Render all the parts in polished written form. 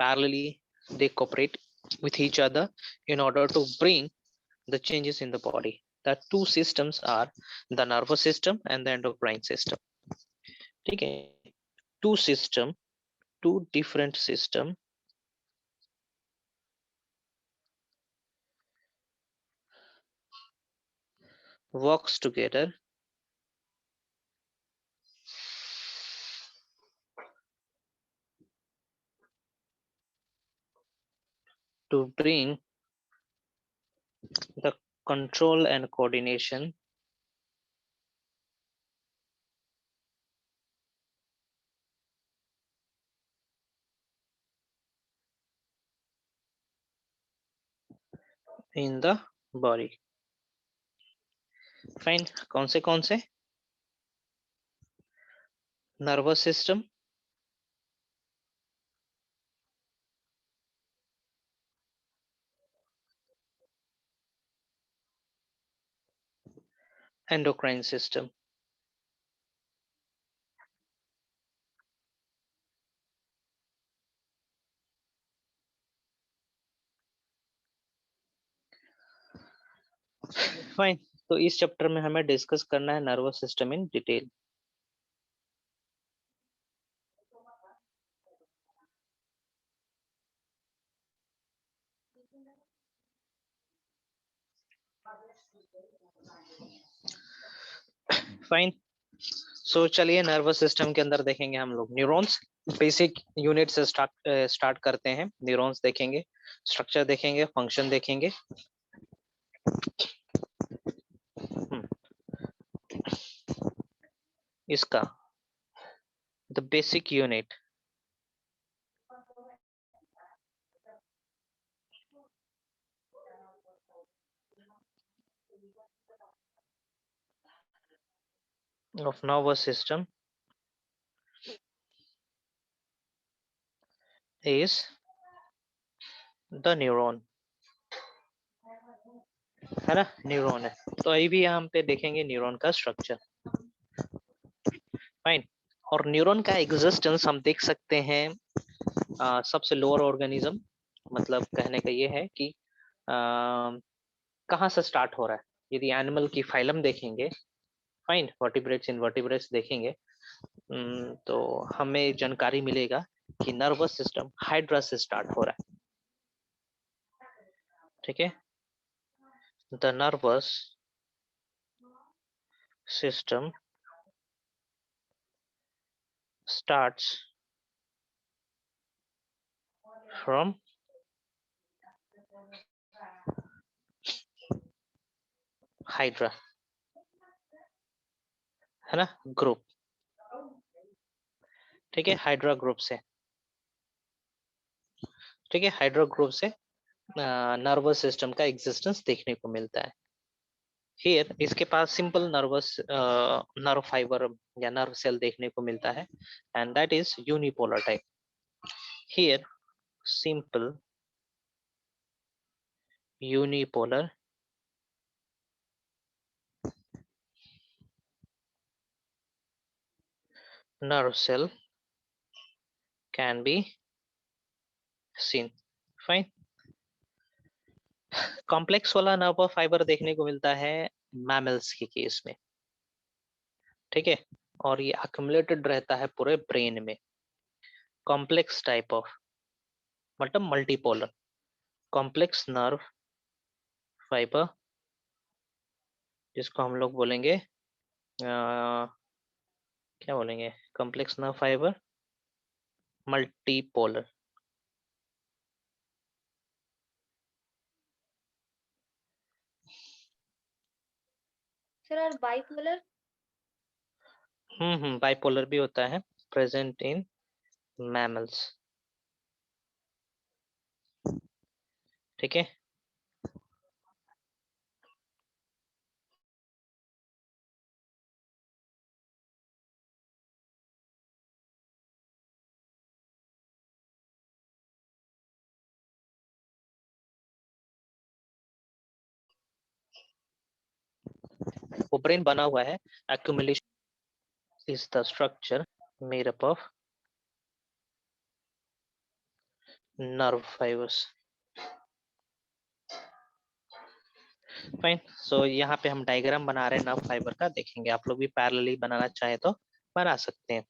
parallelly they cooperate with each other in order to bring the changes in the body. The two systems are the nervous system and the endocrine system. ठीक है, two system, two different system works together to bring the control and coordination in the body. Fine, कौन से nervous system, endocrine system. Fine, तो इस chapter में हमें discuss करना है nervous system in detail. Fine, so चलिए नर्वस सिस्टम के अंदर देखेंगे हम लोग न्यूरॉन्स. बेसिक यूनिट से स्टार्ट करते हैं. न्यूरॉन्स देखेंगे, स्ट्रक्चर देखेंगे, फंक्शन देखेंगे. इसका the basic unit of nervous system is the neuron. है ना, न्यूरॉन है. तो अभी भी यहाँ पे देखेंगे न्यूरॉन का स्ट्रक्चर. फाइन, और न्यूरॉन का एग्जिस्टेंस हम देख सकते हैं सबसे लोअर ऑर्गेनिज्म. मतलब कहने का ये है कि कहाँ से स्टार्ट हो रहा है. यदि एनिमल की फाइलम देखेंगे, फाइन, वर्टिब्रेट्स, इनवर्टिब्रेट्स देखेंगे, तो हमें जानकारी मिलेगा कि नर्वस सिस्टम हाइड्रा से स्टार्ट हो रहा है. ठीक है, the nervous system starts from hydra, है ना, ग्रुप. ठीक है, हाइड्रा ग्रुप से. ठीक है, हाइड्रा ग्रुप से नर्वस सिस्टम का एग्जिस्टेंस देखने को मिलता है. हियर इसके पास सिंपल नर्वस नर्व फाइबर या नर्व सेल देखने को मिलता है, and that is unipolar type. Here simple unipolar nerve cell can be seen. Fine. Complex वाला नर्व फाइबर देखने को मिलता है मैमल्स के केस में. ठीक है, और ये अक्युमुलेटेड रहता है पूरे ब्रेन में. कॉम्प्लेक्स टाइप ऑफ मतलब मल्टीपोलर कॉम्प्लेक्स नर्व फाइबर, जिसको हम लोग बोलेंगे क्या बोलेंगे, complex nerve fibre multipolar. Sir bipolar. Bipolar भी होता है, प्रेजेंट इन मैमल्स. ठीक है, वो ब्रेन बना हुआ है. accumulation is the structure made up of nerve fibres. Fine. So यहाँ पे हम डायग्राम बना रहे हैं नर्व फाइबर का, देखेंगे आप लोग भी पैरेलली बनाना चाहे तो बना सकते हैं।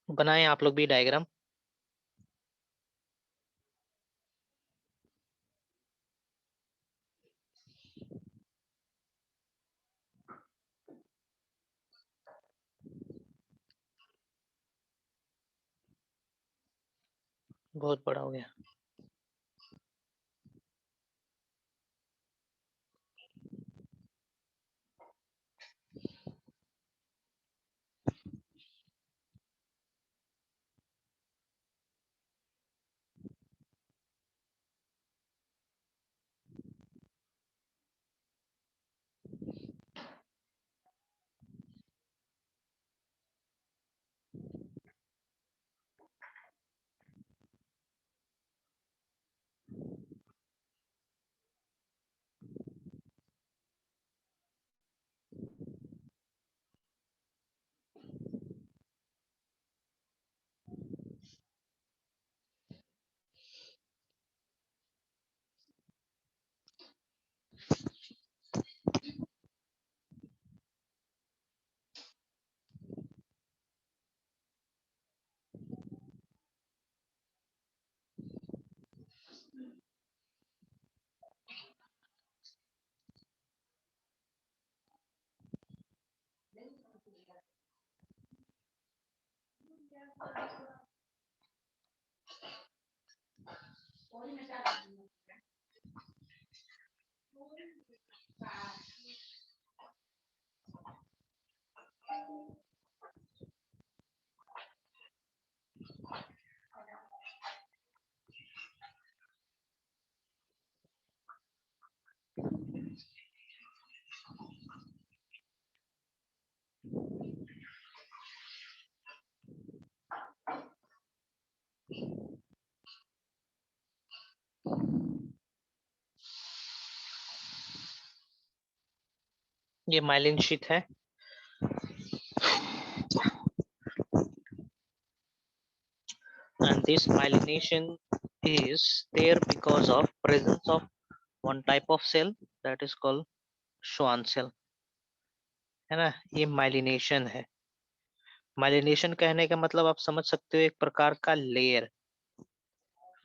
बनाएं आप लोग भी डायग्राम। बहुत बड़ा हो गया। ये माइलिन शीथ है। And this myelination is there because of presence of one type of cell that is called Schwann cell, है ना। ये माइलिनेशन है। माइलिनेशन कहने का मतलब आप समझ सकते हो, एक प्रकार का लेयर।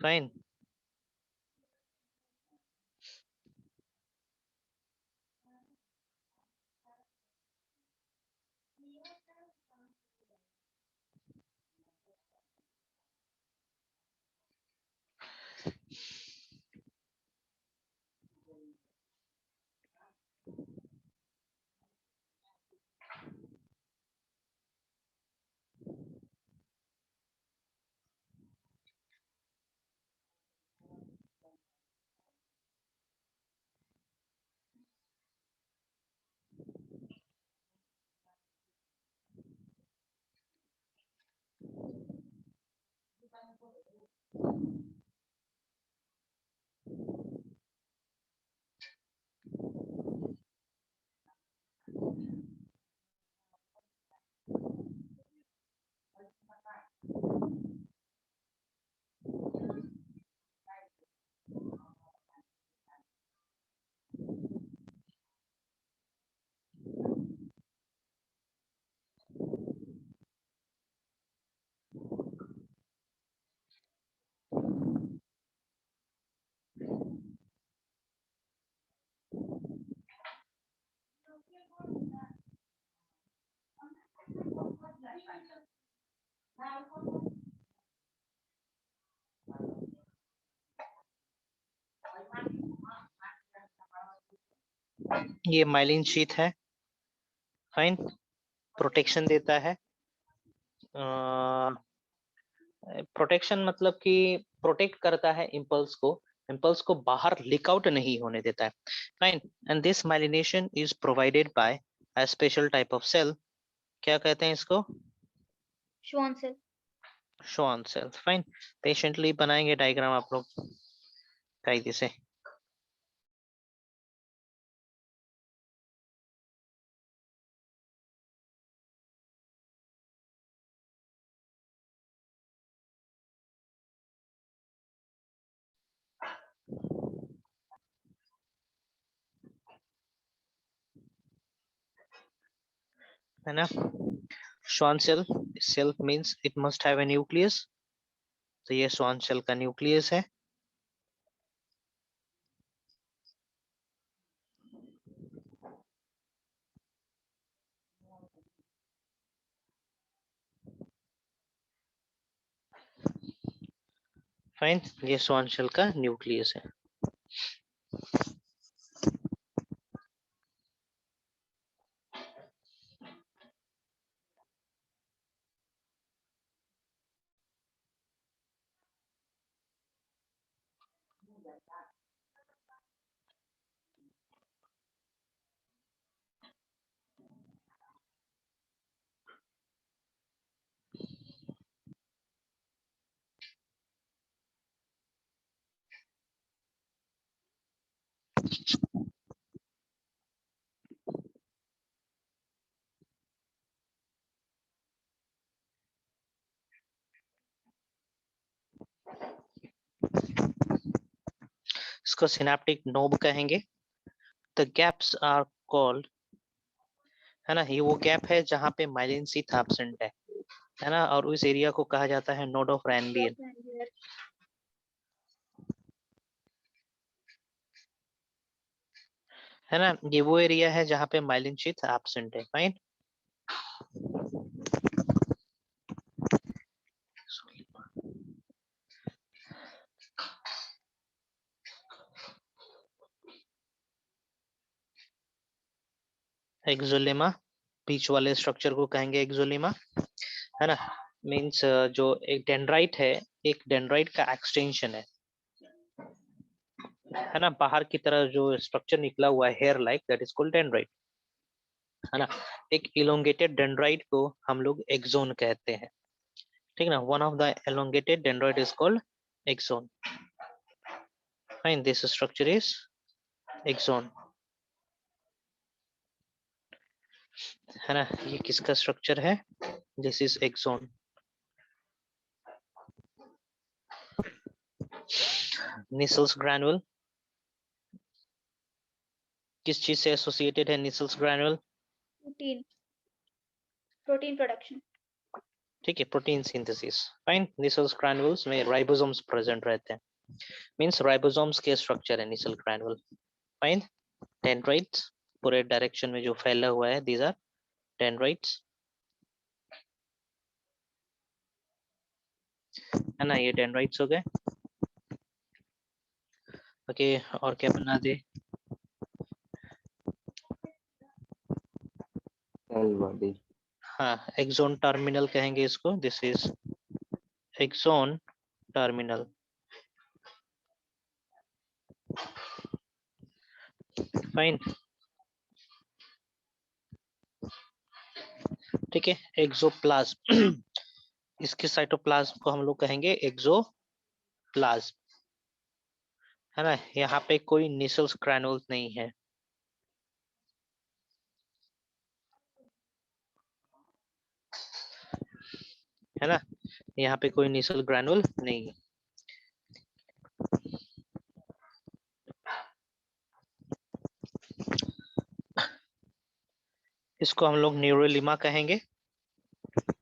फाइन। ये माइलिन शीथ है, फाइन, प्रोटेक्शन देता है। प्रोटेक्शन मतलब कि प्रोटेक्ट करता है इम्पल्स को बाहर लीक आउट नहीं होने देता है, fine. And this myelination is provided by a special type of cell, क्या कहते हैं इसको? Schwann cell. Schwann cell, fine. Patiently बनाएंगे डायग्राम आप लोग कायदे से। है ना? Schwann cell, cell means it must have a nucleus, तो ये Schwann cell का न्यूक्लियस है। फाइन, ये Schwann cell का न्यूक्लियस है। इसको सिनेप्टिक नोब कहेंगे। द गैप्स आर कॉल्ड, है ना, ये वो गैप है जहाँ पे माइलिन शीथ एब्सेंट है ना, और उस एरिया को कहा जाता है नोड ऑफ रैनबियन। है ना, ये वो एरिया है जहाँ पे माइलिन शीथ एब्सेंट है, फाइन। एक्सोलेमा, बीच वाले स्ट्रक्चर को कहेंगे एक्सोलेमा, है ना। मींस जो एक डेंड्राइट है, एक डेंड्राइट का एक्सटेंशन है ना, बाहर की तरह जो स्ट्रक्चर निकला हुआ है hair like, that is called dendrite, है ना। एक इलोंगेटेड डेंड्राइट को हम लोग एक्सोन कहते हैं, ठीक ना। One of the elongated dendroid is called axon, fine, this structure is axon, है ना। ये किसका स्ट्रक्चर है? This is axon। Nissl's granule किस चीज से एसोसिएटेड है? निसल्स ग्रैनुल प्रोटीन प्रोडक्शन, ठीक है, protein synthesis, fine. Nissl's granules में राइबोसोम्स प्रेजेंट रहते हैं, मींस राइबोसोम्स के स्ट्रक्चर है निसल ग्रैनुल, फाइन। डेंड्राइट्स पूरे डायरेक्शन में जो फैला हुआ है, दीज आर डेंड्राइट्स, है ना, ये डेंड्राइट्स हो गए। ओके, और क्या बना दे? हाँ, एक्सोन टर्मिनल कहेंगे इसको, this is axon terminal, fine, ठीक है। एक्सोप्लाज्म इसके साइटोप्लाज्म को हम लोग कहेंगे एक्सोप्लाज्म, है ना। यहाँ पे कोई निसल्स ग्रैनुल्स नहीं है, है ना, यहाँ पे कोई निसल ग्रैनुल नहीं है। इसको हम लोग न्यूरोलिमा कहेंगे,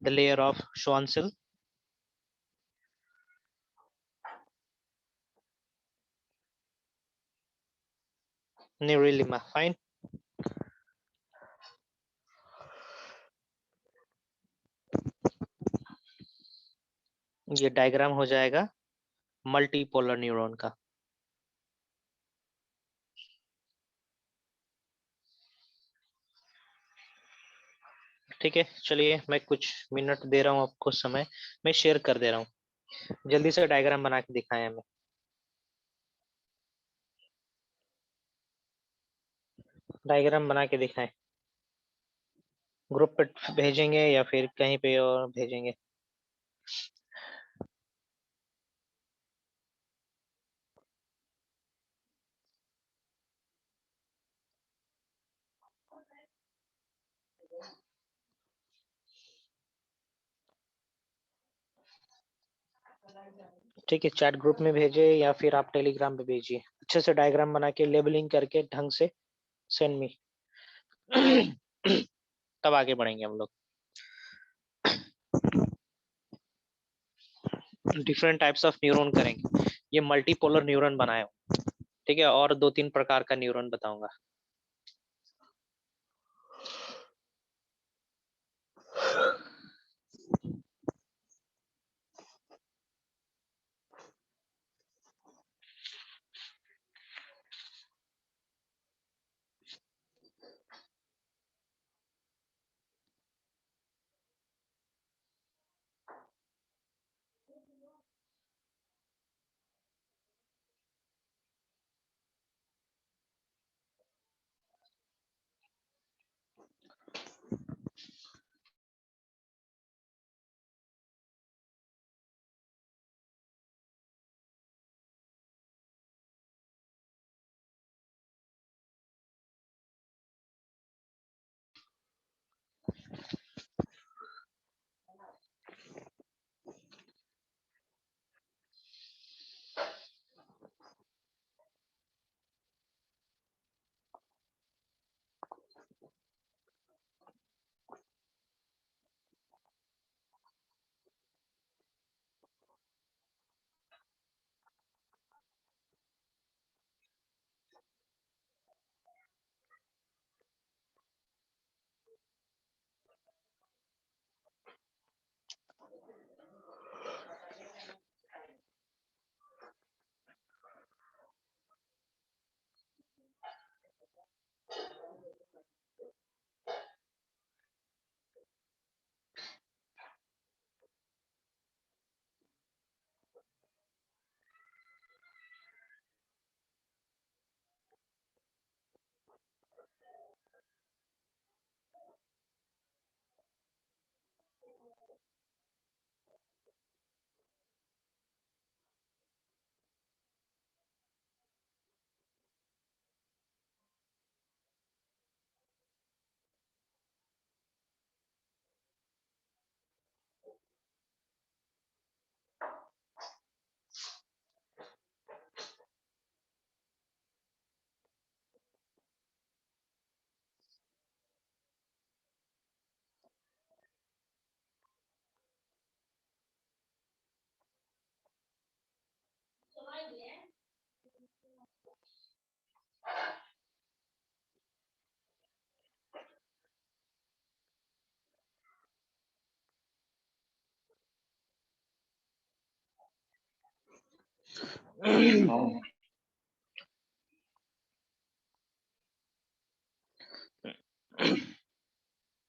the layer of Schwann cell, neurolemma, fine. ये डायग्राम हो जाएगा मल्टीपोलर न्यूरॉन का, ठीक है, चलिए मैं कुछ मिनट दे रहा हूँ आपको समय, मैं शेयर कर दे रहा हूँ। जल्दी से डायग्राम बना के दिखाएं हमें। डायग्राम बना के दिखाएं, ग्रुप पे भेजेंगे या फिर कहीं पे और भेजेंगे? ठीक है, चैट ग्रुप में भेजे या फिर आप टेलीग्राम पे भेजिए, अच्छे से डायग्राम बना के लेबलिंग करके ढंग से सेंड मी। तब आगे बढ़ेंगे हम लोग। डिफरेंट टाइप्स ऑफ न्यूरॉन करेंगे, ये मल्टीपोलर न्यूरॉन बनाए, ठीक है, और 2-3 प्रकार का न्यूरॉन बताऊंगा।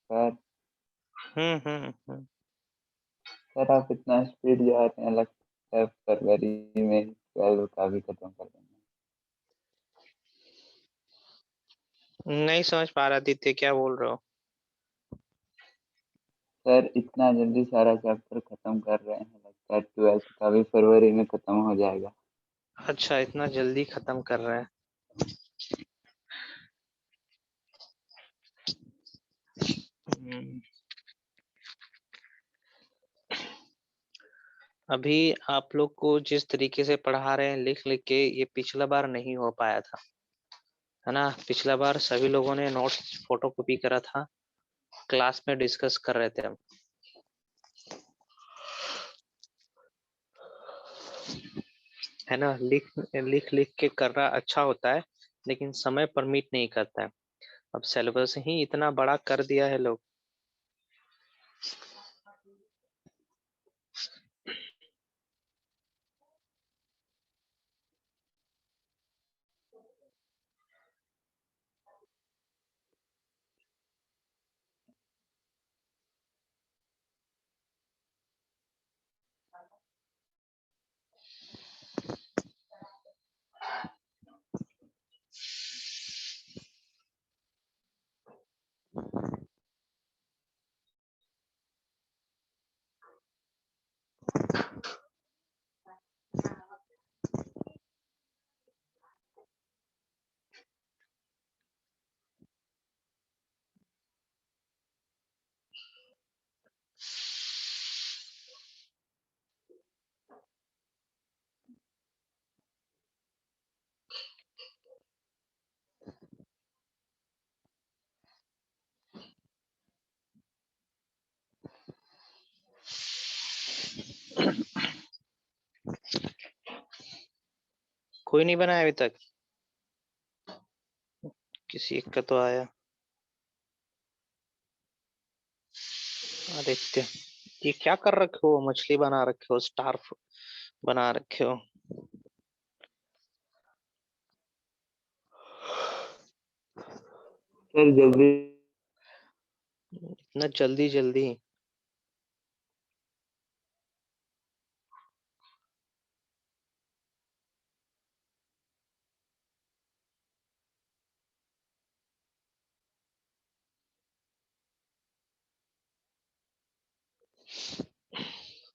सर हम्म। सर आप इतना स्पीड जा रहे हैं, लगता है फरवरी में 12 का भी खत्म कर देंगे। नहीं समझ पा रहा आदित्य, क्या बोल रहे हो? सर इतना जल्दी सारा चैप्टर खत्म कर रहे हैं, लगता है 12th का भी फरवरी में खत्म हो जाएगा। अच्छा, इतना जल्दी खत्म कर रहे हैं। हम्म, अभी आप लोग को जिस तरीके से पढ़ा रहे हैं लिख लिख के, ये पिछला बार नहीं हो पाया था, है ना? पिछला बार सभी लोगों ने नोट्स फोटो कॉपी करा था, क्लास में डिस्कस कर रहे थे हम, है ना? लिख लिख लिख के करना अच्छा होता है, लेकिन समय परमिट नहीं करता है। अब सिलेबस ही इतना बड़ा कर दिया है लोग। कोई नहीं बनाया अभी तक? किसी एक का तो आया। आदित्य, ये क्या कर रखे हो? मछली बना रखे हो, स्टार बना रखे हो। सर जल्दी। इतना जल्दी जल्दी?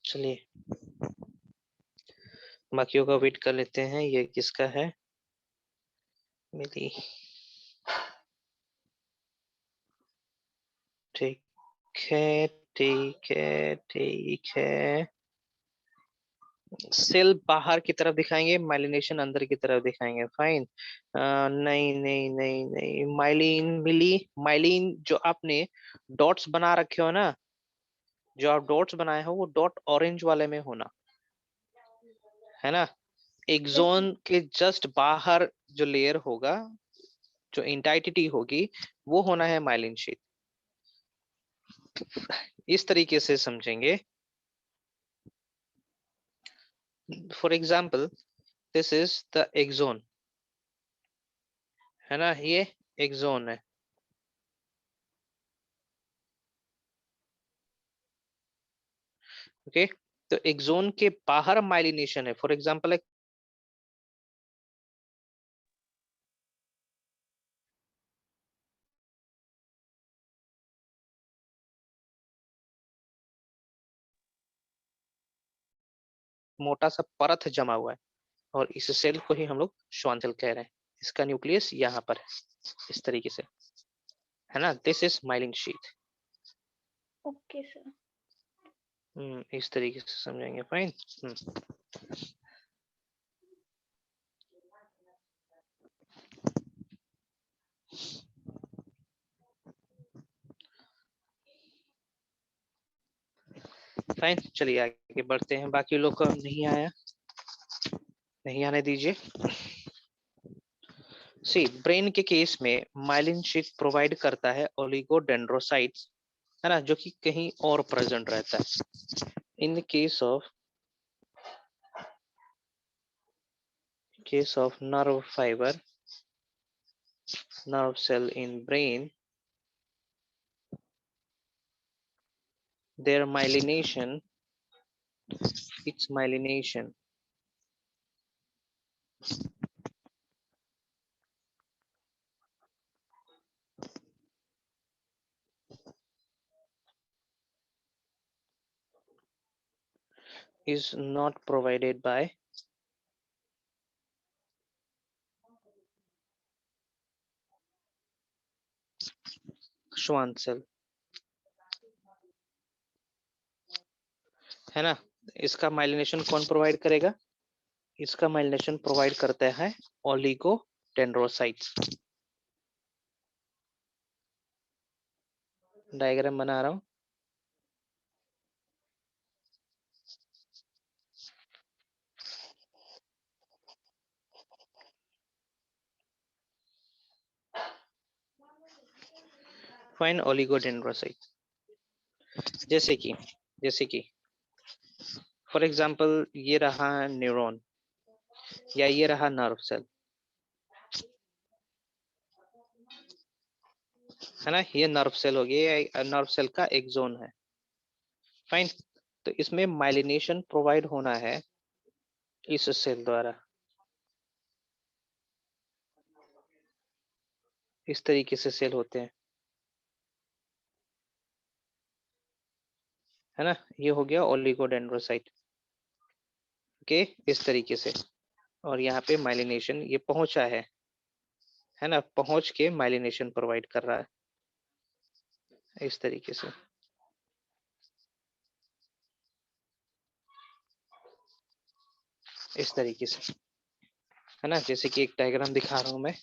चलिए बाकियों का वेट कर लेते हैं। ये किसका है? मिली। ठीक है ठीक है ठीक है। सेल बाहर की तरफ दिखाएंगे, माइलिनेशन अंदर की तरफ दिखाएंगे। फाइन। नहीं नहीं नहीं नहीं, माइलिन मिली। माइलिन जो आपने डॉट्स बना रखे हो ना, जो आप डॉट्स बनाए हो वो डॉट ऑरेंज वाले में होना है ना। एक Yes, जोन के जस्ट बाहर जो लेयर होगा, जो इंटाइटिटी होगी, वो होना है माइलिन शीट। इस तरीके से समझेंगे। For example, this is the axon, है ना, ये एक्सोन है। ओके, तो एक्सोन के बाहर माइलिनेशन है। फॉर एग्जाम्पल, एक मोटा सा परत जमा हुआ है, और इस सेल को ही हम लोग श्वान सेल कह रहे हैं। इसका न्यूक्लियस यहाँ पर है, इस तरीके से, है ना। This is myelin sheath. okay, sir. इस तरीके से समझेंगे। फाइन। फाइन, चलिए आगे बढ़ते हैं। बाकी लोग का नहीं आया, नहीं आने दीजिए। सी, ब्रेन के केस में माइलिन शीट प्रोवाइड करता है ओलिगोडेंड्रोसाइट्स, है ना, जो कि कहीं और प्रेजेंट रहता है। In case of nerve fibre, nerve cell in brain, their myelination, its myelination is not provided by Schwann cell, है ना। इसका माइलिनेशन कौन प्रोवाइड करेगा? इसका माइलिनेशन प्रोवाइड करता है ओलिगोडेंड्रोसाइट्स। डायग्राम बना रहा हूं। फाइन ओलिगोडेंड्रोसाइट, जैसे कि फॉर एग्जांपल ये रहा न्यूरॉन, या ये रहा नर्व सेल, है ना। ये नर्व सेल हो गया, नर्व सेल का एक जोन है। फाइन, तो इसमें माइलिनेशन प्रोवाइड होना है इस सेल द्वारा, इस तरीके से सेल होते हैं। है ना, ये हो गया ओलिगोडेंड्रोसाइट। ओके, इस तरीके से। और यहाँ पे माइलिनेशन ये पहुंचा है ना, पहुंच के माइलिनेशन प्रोवाइड कर रहा है इस तरीके से। इस तरीके से, है ना, जैसे कि एक डायग्राम दिखा रहा हूं मैं।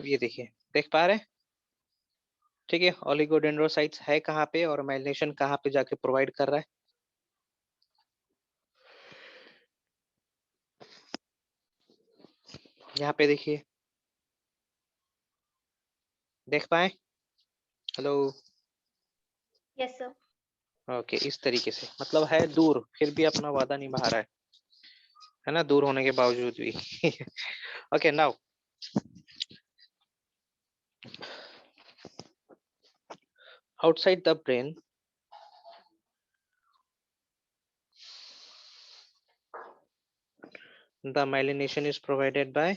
ये देखिए, देख पा रहे हैं? ठीक है, ओलिगोडेंड्रोसाइट्स है कहाँ पे और माइलिनेशन कहाँ पे जाके प्रोवाइड कर रहा है। यहाँ पे देखिए, देख पाए? हेलो। Yes sir. ओके, इस तरीके से, मतलब है दूर, फिर भी अपना वादा निभा रहा है ना, दूर होने के बावजूद भी। Okay, now outside the brain, the myelination is provided by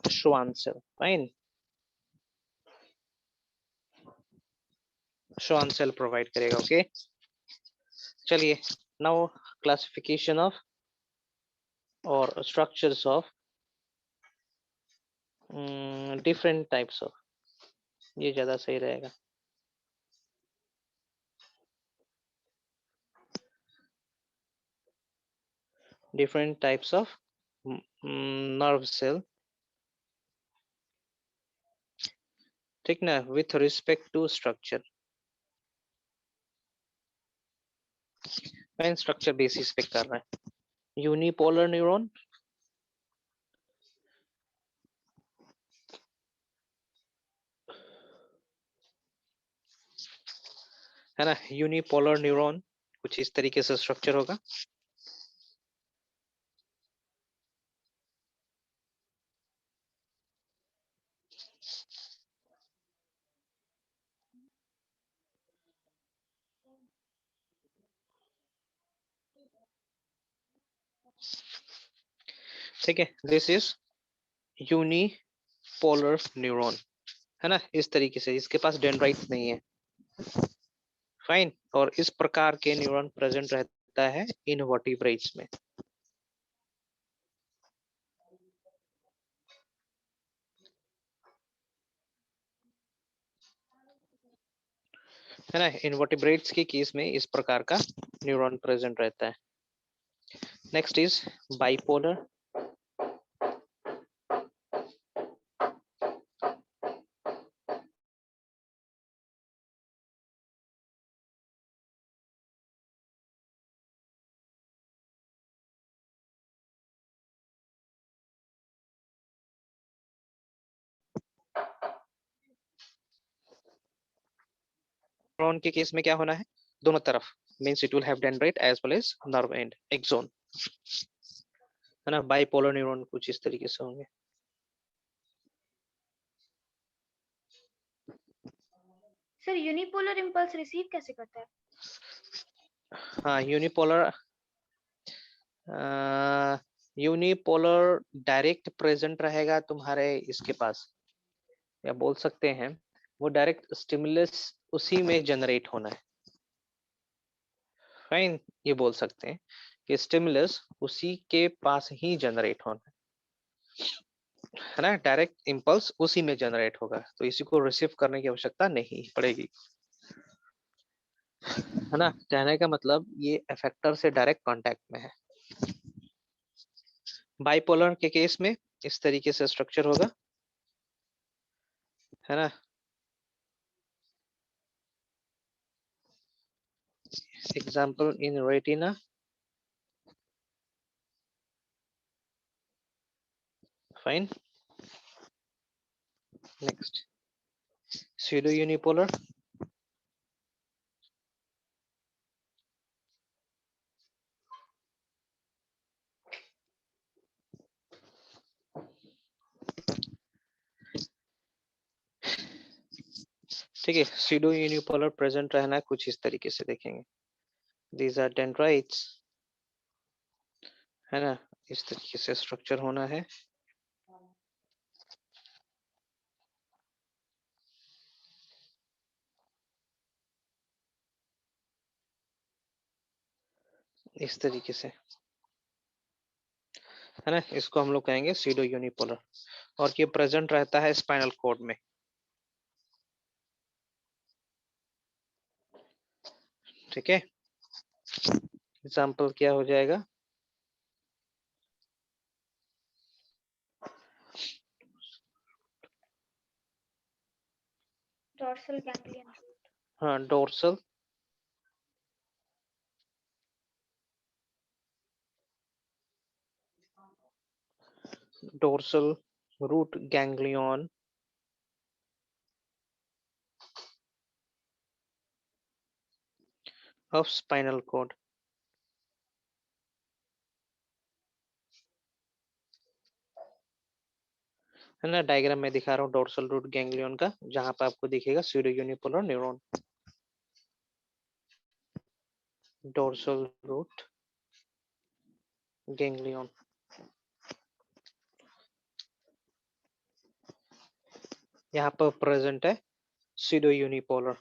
Schwann cell. Fine, Schwann cell provide करेगा। ओके, चलिए, now classification of or structures of different types of, ये ज्यादा सही रहेगा। Different types of nerve cell, ठीक ना, with respect to structure, fine, structure basis पे कर रहा है। यूनिपोलर न्यूरॉन, है ना, यूनिपोलर न्यूरॉन कुछ इस तरीके से स्ट्रक्चर होगा। ठीक है, दिस इज यूनिपोलर न्यूरॉन, है ना, इस तरीके से, इसके पास डेंड्राइट्स नहीं है। फाइन, और इस प्रकार के न्यूरॉन प्रेजेंट रहता है इनवर्टिब्रेट्स में। है ना, इनवर्टिब्रेट्स के केस में इस प्रकार का न्यूरॉन प्रेजेंट रहता है। नेक्स्ट इज बाइपोलर, न्यूरॉन के केस में क्या होना है, दोनों तरफ, means it will have dendrite as well as nerve and axon, है ना। बाइपोलर न्यूरॉन कुछ इस तरीके से होंगे। सर यूनिपोलर इम्पल्स रिसीव कैसे करता है? हाँ, यूनिपोलर डायरेक्ट प्रेजेंट रहेगा तुम्हारे इसके पास, या बोल सकते हैं वो डायरेक्ट स्टिमुलस उसी में जनरेट होना है। फाइन, ये बोल सकते हैं कि स्टिमुलस उसी के पास ही जनरेट होना है ना, डायरेक्ट इंपल्स उसी में जनरेट होगा, तो इसी को रिसीव करने की आवश्यकता नहीं पड़ेगी, है ना। कहने का मतलब ये इफेक्टर से डायरेक्ट कांटेक्ट में है। बाइपोलर के केस में इस तरीके से स्ट्रक्चर होगा, है ना। Example in retina, fine. Next, pseudo unipolar, ठीक है, सीडो यूनिपोलर प्रेजेंट रहना है कुछ इस तरीके से देखेंगे, दीज आर डेंड्राइट्स, है ना, इस तरीके से स्ट्रक्चर होना है। इस तरीके से, है ना, इसको हम लोग कहेंगे सीडो यूनिपोलर, और ये प्रेजेंट रहता है स्पाइनल कॉर्ड में। ठीक है, एग्जाम्पल क्या हो जाएगा, डॉर्सल गैंग्लियन। हाँ, dorsal root ganglion of spinal cord. है ना, डायग्राम में दिखा रहा हूँ डोर्सल रूट गैंग्लियन का, जहां पे आपको दिखेगा pseudo unipolar neuron, dorsal root ganglion. यहाँ पर प्रेजेंट है सीडो यूनिपोलर,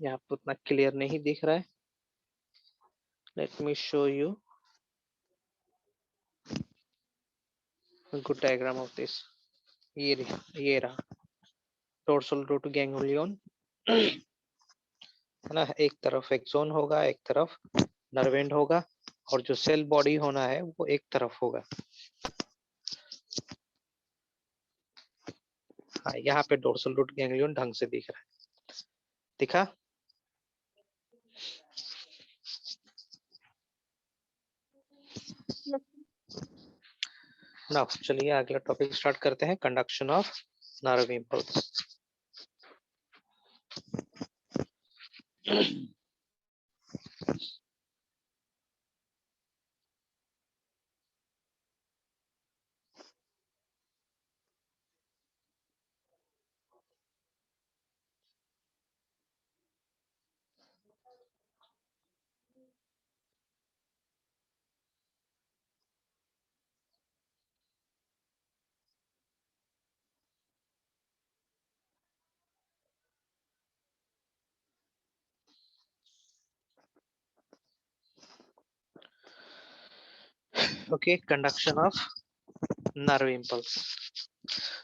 यहाँ पर उतना क्लियर नहीं दिख रहा है, let me show you good diagram of this. ये रहा डोर्सल रूट गैंग्लियन, है ना, एक तरफ एक्सोन होगा, एक तरफ नर्व एंड होगा, और जो सेल बॉडी होना है वो एक तरफ होगा। हाँ, यहाँ पे डोर्सल रूट गैंग्लियन ढंग से दिख रहा है, दिखा। नाउ चलिए अगला टॉपिक स्टार्ट करते हैं, conduction of nerve impulse. Okay, conduction of nerve impulse.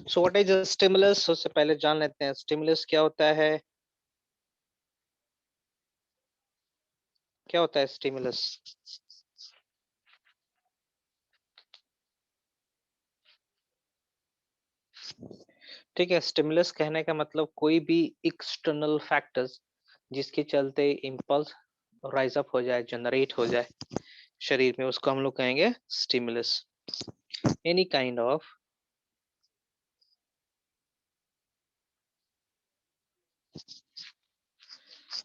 So what is stimulus, सबसे पहले जान लेते हैं स्टिमुलस क्या होता है। क्या होता है स्टिमुलस? ठीक है, स्टिमुलस कहने का मतलब कोई भी एक्सटर्नल फैक्टर्स जिसके चलते इम्पल्स राइज अप हो जाए, जनरेट हो जाए शरीर में, उसको हम लोग कहेंगे stimulus. Any kind of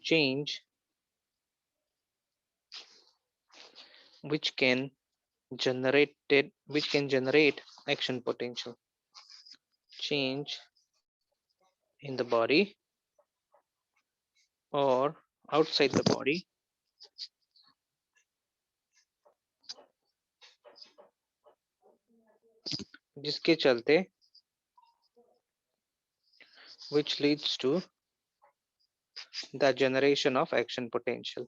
change which can generate action potential, change in the body or outside the body जिसके चलते which leads to the generation of action potential।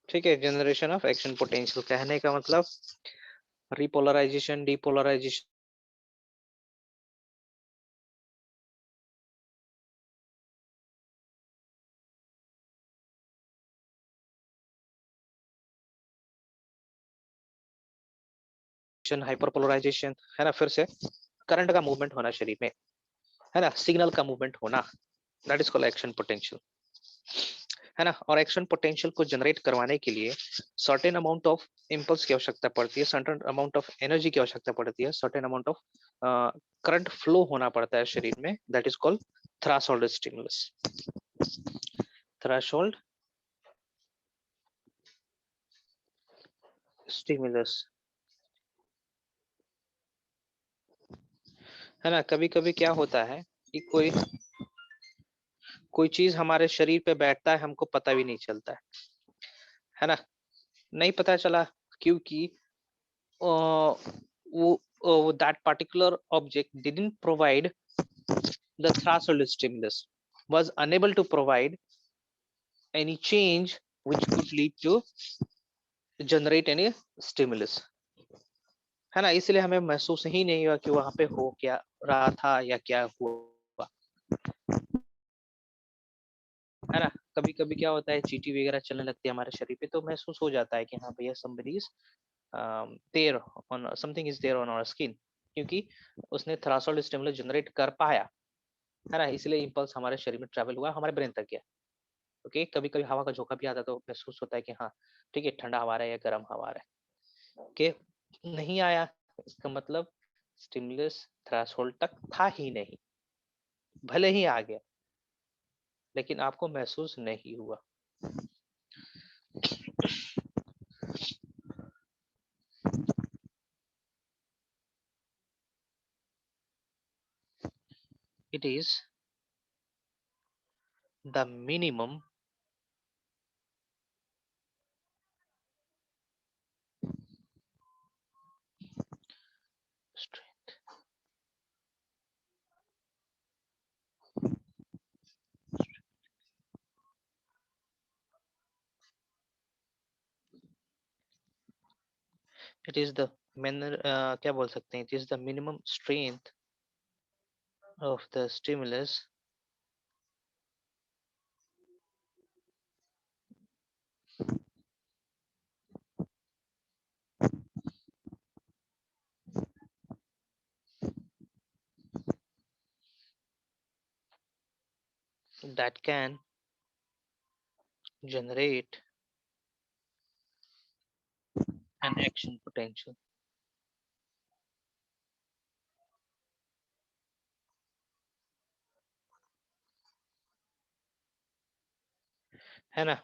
ठीक है, जनरेशन ऑफ एक्शन पोटेंशियल कहने का मतलब रिपोलराइजेशन, डिपोलराइजेशन, हाइपरपोलराइजेशन, है ना, फिर से करंट का मूवमेंट होना शरीर में, है ना, सिग्नल का मूवमेंट होना, that is called action potential, है ना। और एक्शन पोटेंशियल को जनरेट करवाने के लिए सर्टेन अमाउंट ऑफ इम्पल्स की आवश्यकता पड़ती है, सर्टेन अमाउंट ऑफ एनर्जी की आवश्यकता पड़ती है, certain amount of current flow होना पड़ता है शरीर में, that is called threshold stimulus. Threshold stimulus, है ना। कभी कभी क्या होता है कि कोई चीज हमारे शरीर पे बैठता है, हमको पता भी नहीं चलता है ना। नहीं पता चला क्योंकि वो that particular object didn't provide the threshold stimulus, was unable to provide any change which could lead to generate any stimulus, है ना। इसलिए हमें महसूस ही नहीं हुआ कि वहां पे हो क्या रहा था या क्या हुआ, है ना। कभी कभी क्या होता है, चींटी वगैरह चलने लगती है हमारे शरीर पे, तो महसूस हो जाता है कि हाँ भैया somebody is there on something is there on our skin, क्योंकि उसने थ्रेशोल्ड स्टिमुलस जनरेट कर पाया, है ना। इसलिए इंपल्स हमारे शरीर में ट्रैवल हुआ, हमारे ब्रेन तक गया। ओके, कभी कभी हवा का झोंका भी आता है तो महसूस होता है कि हाँ ठीक है, ठंडा हवा आ रहा है या गर्म हवा आ रहा है। ओके, नहीं आया, इसका मतलब स्टिमुलस थ्रेशोल्ड तक था ही नहीं, भले ही आ गया लेकिन आपको महसूस नहीं हुआ। It is the minimum strength. It is the क्या बोल सकते हैं, it is the minimum strength of the stimulus that can generate an action potential, है ना।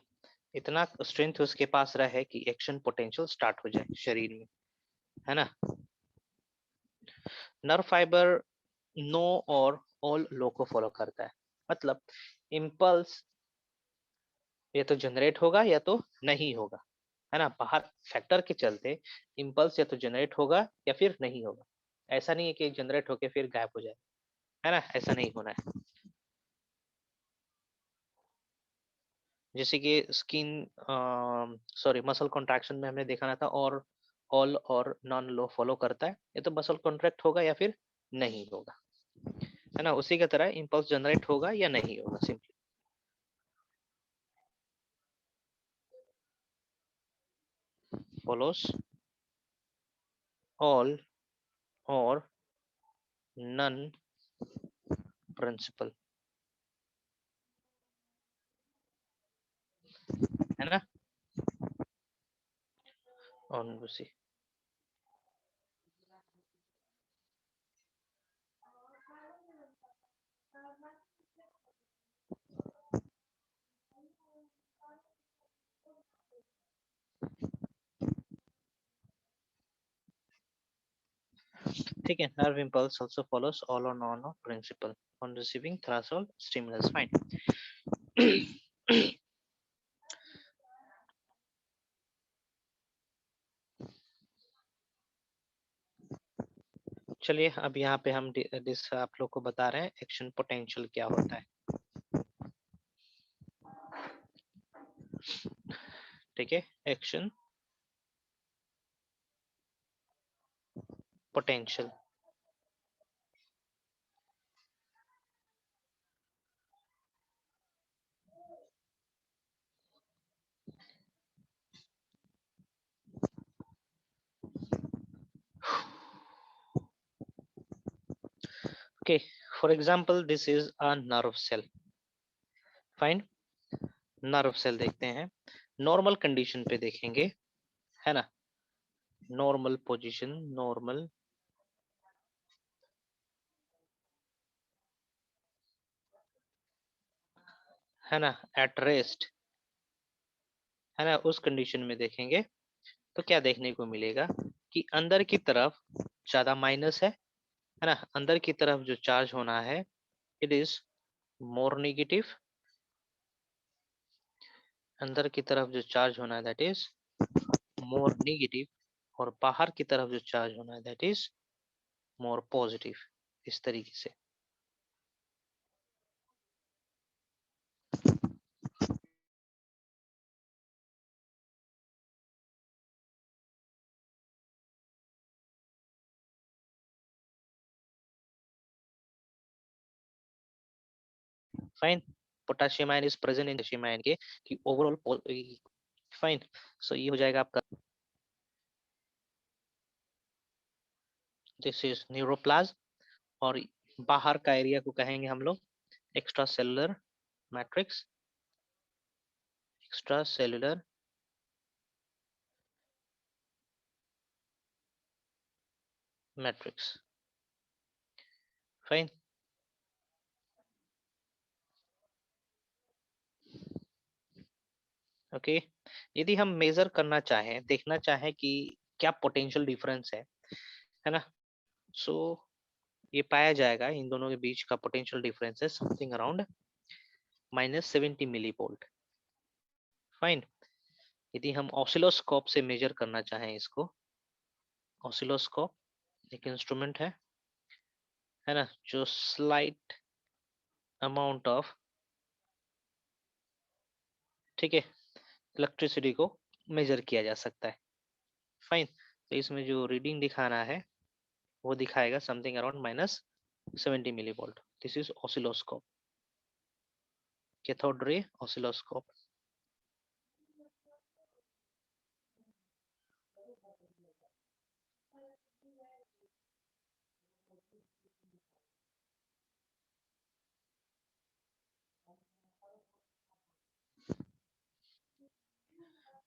इतना स्ट्रेंथ उसके पास रहा है कि एक्शन पोटेंशियल स्टार्ट हो जाए शरीर में, है ना। नर्व फाइबर नो और ऑल लो को फॉलो करता है, मतलब इम्पल्स या तो जनरेट होगा या तो नहीं होगा, है ना। बाहर फैक्टर के चलते इम्पल्स या तो जनरेट होगा या फिर नहीं होगा। ऐसा नहीं है कि जनरेट होके फिर गायब हो जाए, है ना, ऐसा नहीं होना है। जैसे कि स्किन सॉरी मसल कॉन्ट्रैक्शन में हमने देखा ना था, और ऑल और नॉन लो फॉलो करता है, या तो मसल कॉन्ट्रैक्ट होगा या फिर नहीं होगा, है ना। उसी की तरह इम्पल्स जनरेट होगा या नहीं होगा, simply follows all or none principle, है ना। और उसी ठीक है, nerve impulse also follows all or none of principle on receiving threshold stimulus, fine. चलिए अब यहाँ पे हम आप लोग को बता रहे हैं एक्शन पोटेंशियल क्या होता है, ठीक है। Action potential, okay, for example this is a nerve cell, fine. Nerve cell देखते हैं, नॉर्मल कंडीशन पे देखेंगे, है ना। नॉर्मल पोजीशन, नॉर्मल, है ना, एट रेस्ट, है ना, उस कंडीशन में देखेंगे तो क्या देखने को मिलेगा कि अंदर की तरफ ज्यादा माइनस है ना, अंदर की तरफ जो चार्ज होना है इट इज मोर नेगेटिव, अंदर की तरफ जो चार्ज होना है दैट इज मोर नेगेटिव, और बाहर की तरफ जो चार्ज होना है दैट इज मोर पॉजिटिव, इस तरीके से। Fine, potassium ion is present in potassium ion के कि ओवरऑल फाइन। सो ये हो जाएगा आपका, दिस इज न्यूरोप्लाज्म, और बाहर का एरिया को कहेंगे हम लोग extra cellular matrix, extra cellular matrix. Fine, okay. यदि हम मेजर करना चाहें, देखना चाहें कि क्या पोटेंशियल डिफरेंस है ना, सो ये पाया जाएगा इन दोनों के बीच का पोटेंशियल डिफरेंस है something around -70 millivolt. Fine, यदि हम ऑसिलोस्कोप से मेजर करना चाहें इसको, ऑसिलोस्कोप एक इंस्ट्रूमेंट है ना, जो स्लाइट अमाउंट ऑफ, ठीक है, इलेक्ट्रिसिटी को मेजर किया जा सकता है। फाइन, तो इसमें जो रीडिंग दिखाना है वो दिखाएगा something around -70 millivolt. This is oscilloscope, cathode ray oscilloscope.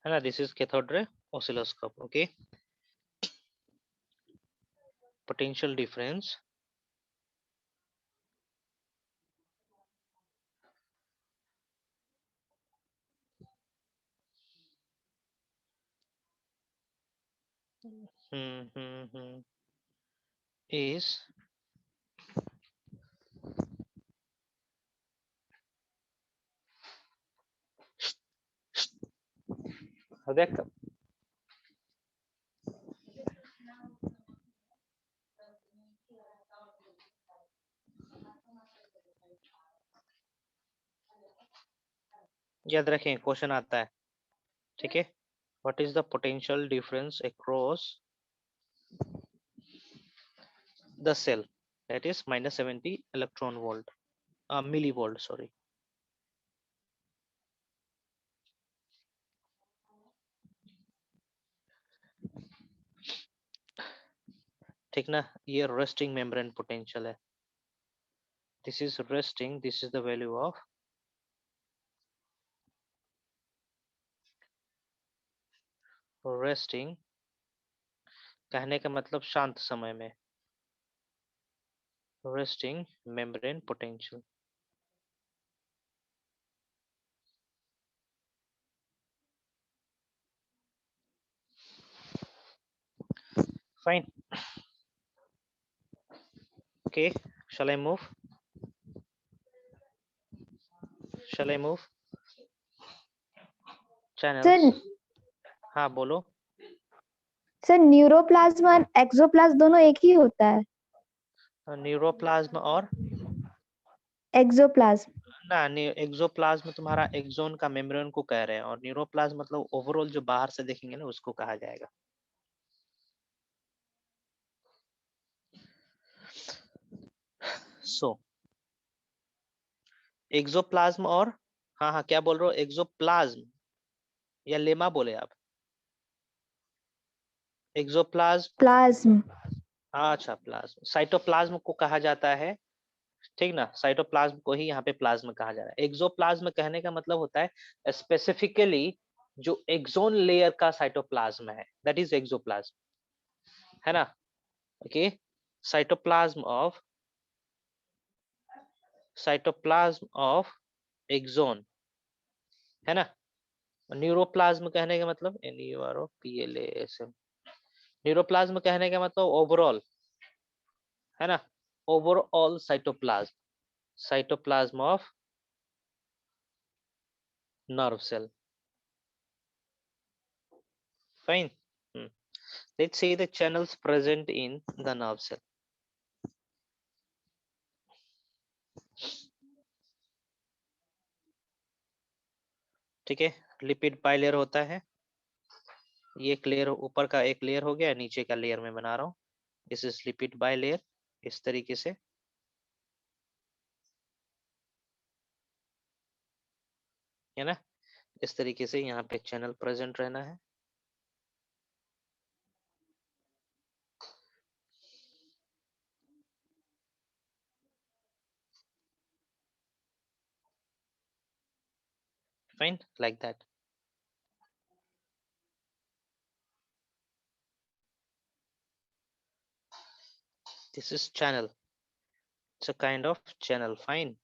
है ना, this is cathode ray oscilloscope. Okay, potential difference is देख, याद रखें क्वेश्चन आता है, ठीक है। What is the potential difference across the cell, that is -70 electron volt, millivolt, sorry. ठीक ना, ये रेस्टिंग मेम्ब्रेन पोटेंशियल है, this is resting, this is the value of resting, कहने का मतलब शांत समय में, resting membrane potential. Fine, okay, shall I move, shall I move channels? Sir हाँ बोलो। सर न्यूरोप्लाज्म और एक्सोप्लाज्म दोनों एक ही होता है? न्यूरोप्लाज्म और एक्सोप्लाज्म। ना, एक्सोप्लाज्म तुम्हारा एक्सोन का मेम्ब्रेन को कह रहे हैं, और न्यूरोप्लाज्म मतलब ओवरऑल जो बाहर से देखेंगे ना उसको कहा जाएगा। सो एक्सोप्लाज्म और, हाँ हाँ क्या बोल रहे हो, एक्सोप्लाज्म या लेमा बोले आप? Axoplasm, plasm. अच्छा प्लाज्म, साइटोप्लाज्म को कहा जाता है, ठीक ना, साइटोप्लाज्म को ही यहाँ पे प्लाज्म कहा जा रहा है। एक्सोप्लाज्म कहने का मतलब होता है स्पेसिफिकली जो एक्सोन लेयर का साइटोप्लाज्म है, दैट इज एक्सोप्लाज्म, है ना। Okay, cytoplasm of, cytoplasm of axon, है ना, न्यूरोप्लाज्म कहने का मतलब NUROPLASM, न्यूरोप्लाज्म कहने का मतलब ओवरऑल, है ना, overall cytoplasm, cytoplasm of nerve cell. Fine. Let's see the channels present in the nerve cell. ठीक है, लिपिड बाइलेयर होता है, ये एक लेयर ऊपर का एक लेयर हो गया, नीचे का लेयर में बना रहा हूँ, दिस इज लिपिड बाइलेयर, इस तरीके से, है ना, इस तरीके से यहाँ पे चैनल प्रेजेंट रहना है। Fine, like that. This is channel. It's a kind of channel. Fine.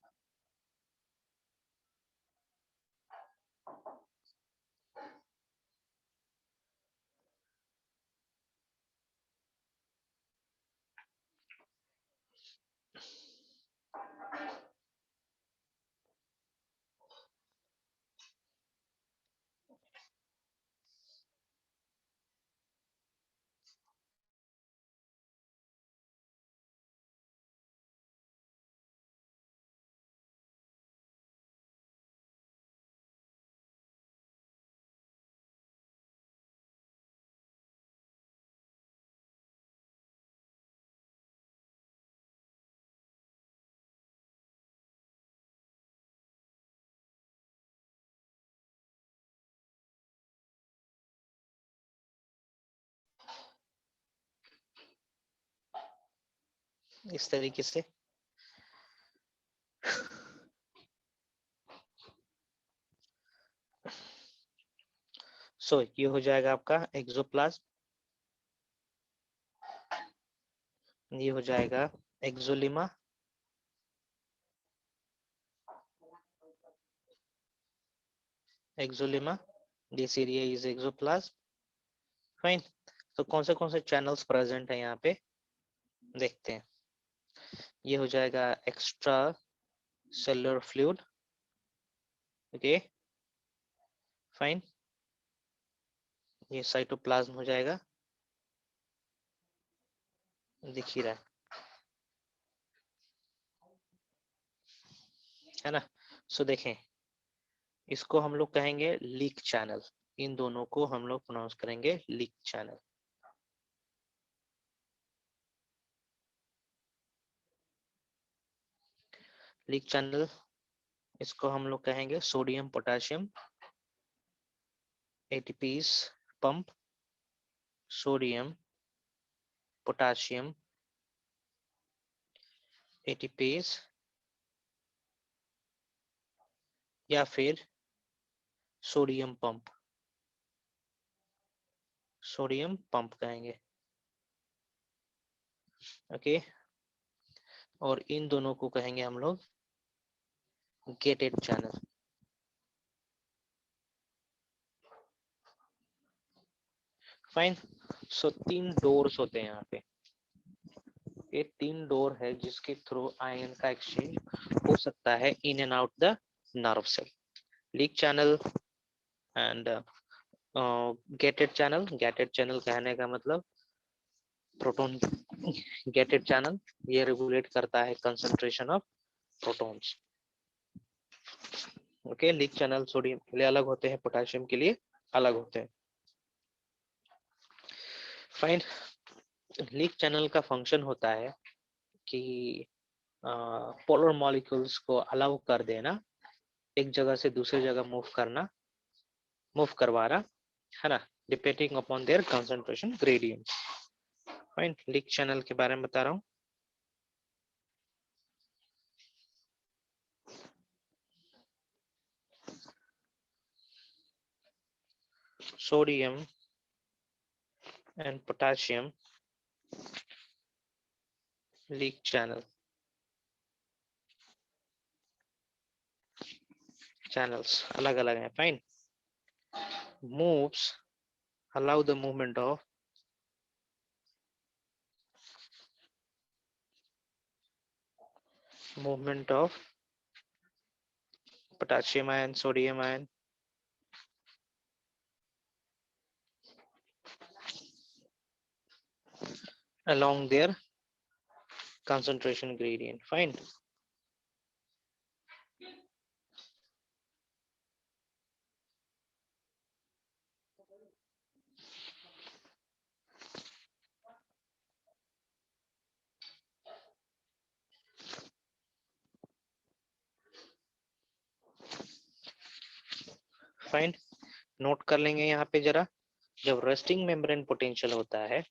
इस तरीके से ये हो जाएगा आपका एक्सोप्लाज्म, ये हो जाएगा axolemma, axolemma, this area is axoplasm. Fine, तो कौन से चैनल्स प्रेजेंट है यहाँ पे देखते हैं। ये हो जाएगा extra cellular fluid, okay fine, ये साइटोप्लाज्म हो जाएगा, दिख ही रहा है ना। देखें, इसको हम लोग कहेंगे लीक चैनल, इन दोनों को हम लोग प्रोनाउंस करेंगे लीक चैनल। लीक चैनल, इसको हम लोग कहेंगे sodium potassium ATPs pump, sodium potassium ATPs, या फिर सोडियम पंप, सोडियम पंप कहेंगे, ओके। और इन दोनों को कहेंगे हम लोग गेटेड चैनल। फाइन, 3 डोर्स होते हैं यहाँ पे, ये 3 डोर है जिसके थ्रू आयन का एक्सचेंज हो सकता है in and out the nerve cell. Leak channel and gated channel, gated channel कहने का मतलब प्रोटॉन गेटेड चैनल, ये रेगुलेट करता है concentration of protons, okay. Leak channel sodium के लिए अलग होते हैं, पोटेशियम के लिए अलग होते हैं। फाइन, लीक चैनल का फंक्शन होता है कि पोलर मॉलिक्यूल्स को अलाउ कर देना, एक जगह से दूसरी जगह मूव करवाना, है ना, depending upon their concentration gradient. Fine, leak channel के बारे में बता रहा हूँ। Sodium and potassium leak channels अलग अलग हैं। Fine, moves, allow the movement of potassium ion, sodium ion along their concentration gradient. Fine. Fine, note कर लेंगे यहाँ पे जरा, जब रेस्टिंग मेम्ब्रेन पोटेंशियल होता है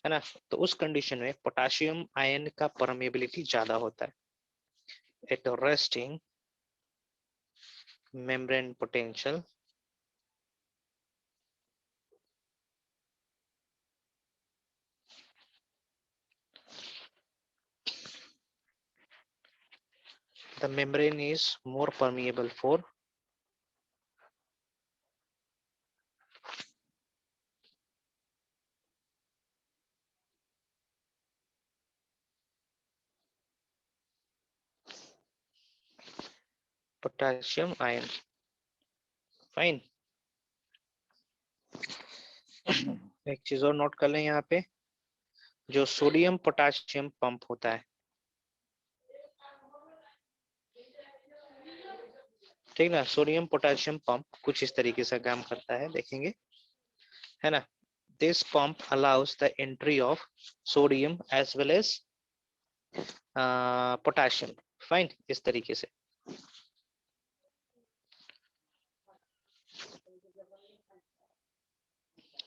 ना, तो उस कंडीशन में पोटेशियम आयन का परमेबिलिटी ज्यादा होता है. At resting membrane potential the membrane is more permeable for potassium ion. Fine. एक चीज और नोट कर लें यहाँ पे, जो सोडियम पोटेशियम पंप होता है, ठीक ना, सोडियम पोटेशियम पंप कुछ इस तरीके से काम करता है, देखेंगे, है ना. This pump allows the entry of sodium as well as potassium. Fine, इस तरीके से.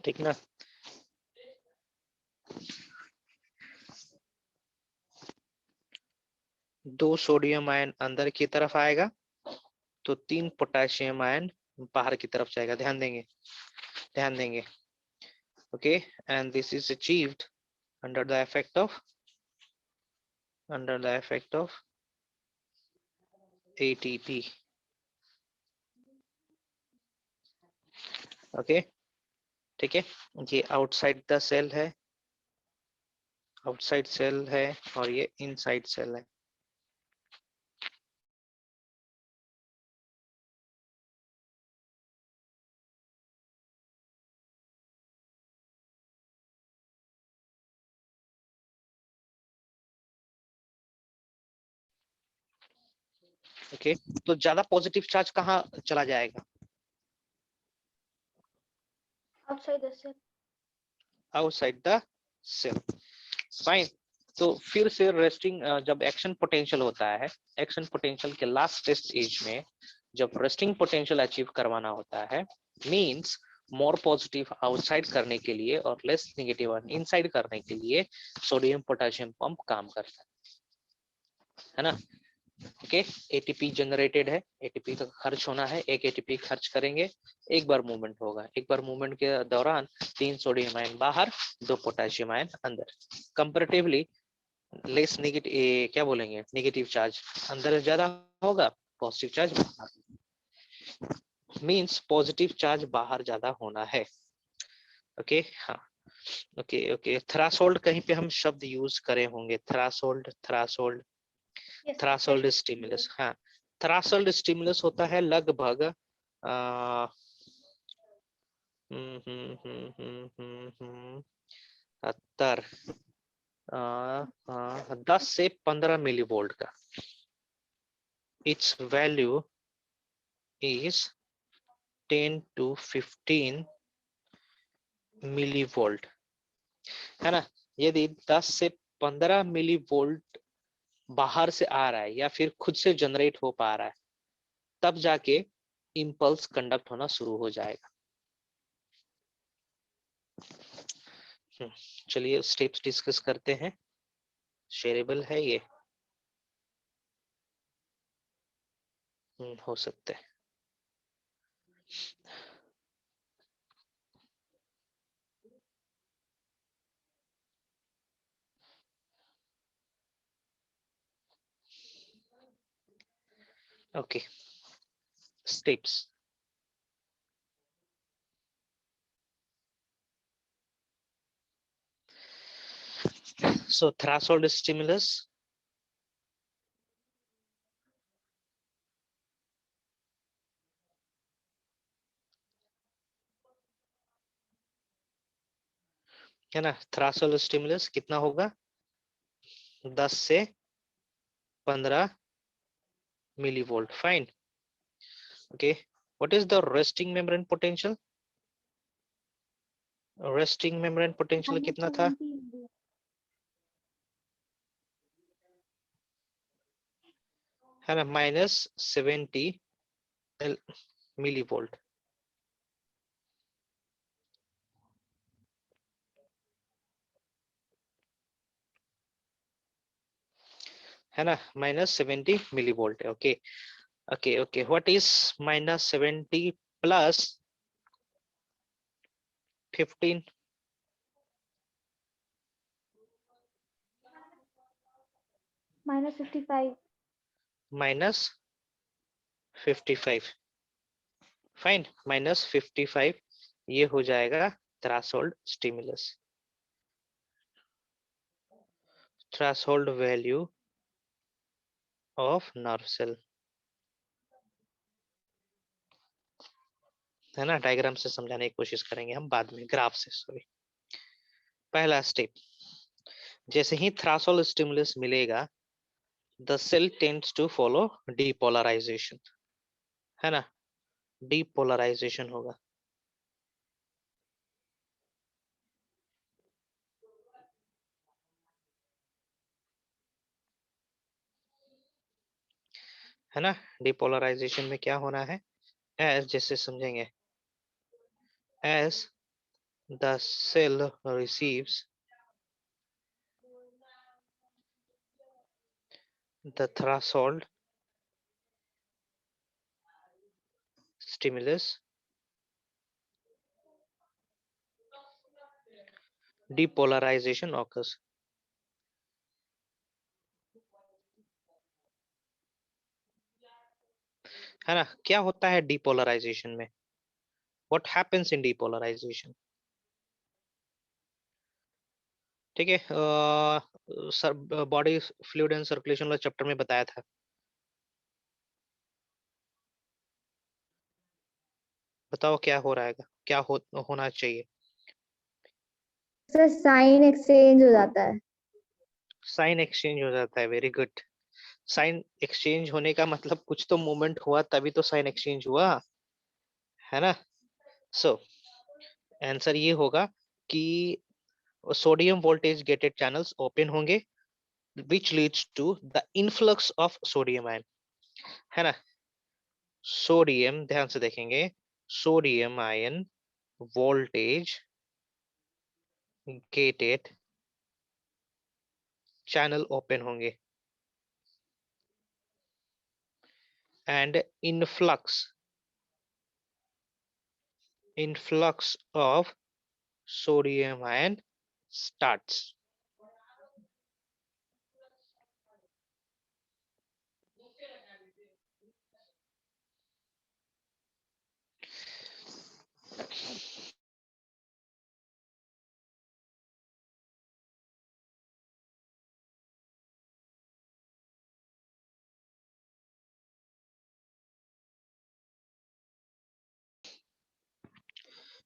ठीक ना. दो सोडियम आयन अंदर की तरफ आएगा तो 3 पोटेशियम आयन बाहर की तरफ जाएगा. ध्यान देंगे, ध्यान देंगे. Okay, and this is achieved under the effect of ATP. Okay, ठीक है. ये आउटसाइड द सेल है, आउटसाइड सेल है, और ये इनसाइड सेल है. ओके, तो ज्यादा पॉजिटिव चार्ज कहाँ चला जाएगा? Outside the cell. Outside the cell. Fine. तो फिर से रेस्टिंग, जब एक्शन पोटेंशियल होता है, एक्शन पोटेंशियल के लास्ट स्टेज में जब रेस्टिंग पोटेंशियल अचीव करवाना होता है, मींस मोर पॉजिटिव आउटसाइड करने के लिए और लेस नेगेटिव इनसाइड करने के लिए सोडियम पोटेशियम पंप काम करता है ना. ओके, एटीपी जनरेटेड है, एटीपी का खर्च होना है, एक एटीपी खर्च करेंगे, एक बार मूवमेंट होगा, एक बार मूवमेंट के दौरान 3 सोडियम आयन बाहर, 2 पोटेशियम आयन अंदर. कंपैरेटिवली लेस नेगेटिव, क्या बोलेंगे, नेगेटिव चार्ज अंदर ज्यादा होगा, पॉजिटिव चार्ज बाहर, मींस पॉजिटिव चार्ज बाहर ज्यादा होना है. ओके, हाँ. ओके ओके, थ्रेशोल्ड कहीं पे हम शब्द यूज करे होंगे, थ्रेशोल्ड, थ्रेशोल्ड, थ्रेशोल्ड स्टिमुलस. हाँ, थ्रेशोल्ड स्टिमुलस होता है लगभग 70 10 से 15 मिलीवोल्ट का. It's value is 10 to 15 millivolt, है ना. यदि 10 से 15 मिलीवोल्ट बाहर से आ रहा है या फिर खुद से जनरेट हो पा रहा है, तब जाके इंपल्स कंडक्ट होना शुरू हो जाएगा. चलिए स्टेप्स डिस्कस करते हैं. शेयरेबल है ये? हो सकते हैं. Okay, steps. So threshold stimulus, है ना, थ्रेशोल्ड स्टिमुलस कितना होगा, 10 से 15 millivolt. Fine. Okay, what is the resting membrane potential? Resting membrane potential कितना था, है ना, -70 millivolt. है ना, -70 millivolt. Okay, okay, okay. What is -70 plus 15? -55. -55. Fine, -55 ये हो जाएगा threshold stimulus, threshold value of nerve cell, है ना। डायग्राम से समझाने की कोशिश करेंगे हम बाद में, ग्राफ से, सॉरी। पहला स्टेप, जैसे ही थ्रेशोल्ड स्टिमुलस मिलेगा, the cell tends to follow depolarisation, है ना, डीपोलराइजेशन होगा, है ना। डीपोलराइजेशन में क्या होना है, एज जैसे समझेंगे, as the cell receives the threshold stimulus, depolarization occurs. है ना, क्या होता है depolarization में, what happens in depolarization? ठीक है, बॉडी फ्लूइड एंड सर्कुलेशन वाला चैप्टर में बताया था, बताओ क्या हो रहा है, क्या होना चाहिए। सर साइन एक्सचेंज हो जाता है। साइन एक्सचेंज हो जाता है, वेरी गुड। साइन एक्सचेंज होने का मतलब कुछ तो मूवमेंट हुआ तभी तो साइन एक्सचेंज हुआ, है ना। सो आंसर ये होगा कि sodium voltage gated channels open होंगे, which leads to the influx of sodium ion, है ना। सोडियम, ध्यान से देखेंगे, sodium ion voltage gated channel open होंगे and influx of sodium ion starts.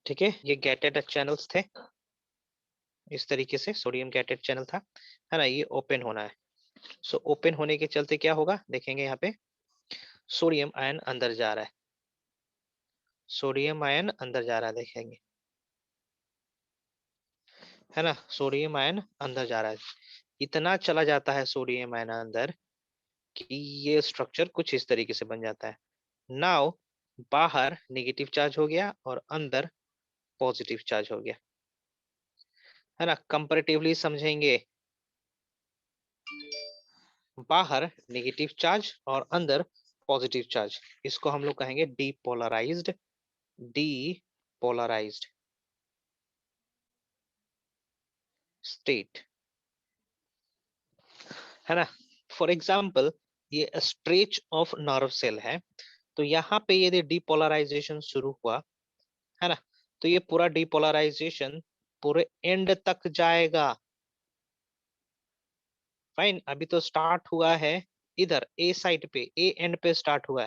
ठीक है, ये गेटेड चैनल्स थे, इस तरीके से सोडियम गेटेड चैनल था, है ना, ये ओपन होना है। सो ओपन होने के चलते क्या होगा, देखेंगे यहाँ पे सोडियम आयन अंदर जा रहा है, सोडियम आयन अंदर जा रहा है, देखेंगे, है ना, सोडियम आयन अंदर जा रहा है, इतना चला जाता है सोडियम आयन अंदर कि ये स्ट्रक्चर कुछ इस तरीके से बन जाता है। नाउ बाहर नेगेटिव चार्ज हो गया और अंदर पॉजिटिव चार्ज हो गया, है ना। कंपैरेटिवली समझेंगे, बाहर नेगेटिव चार्ज और अंदर पॉजिटिव चार्ज, इसको हम लोग कहेंगे डीपोलराइज्ड, डीपोलराइज्ड स्टेट, है ना। फॉर एग्जाम्पल, ये स्ट्रेच ऑफ नर्व सेल है, तो यहाँ पे यदि डीपोलराइजेशन शुरू हुआ, है ना, तो ये पूरा डीपोलराइजेशन पूरे एंड तक जाएगा, फाइन, अभी तो स्टार्ट हुआ है इधर ए साइड पे, ए एंड पे स्टार्ट हुआ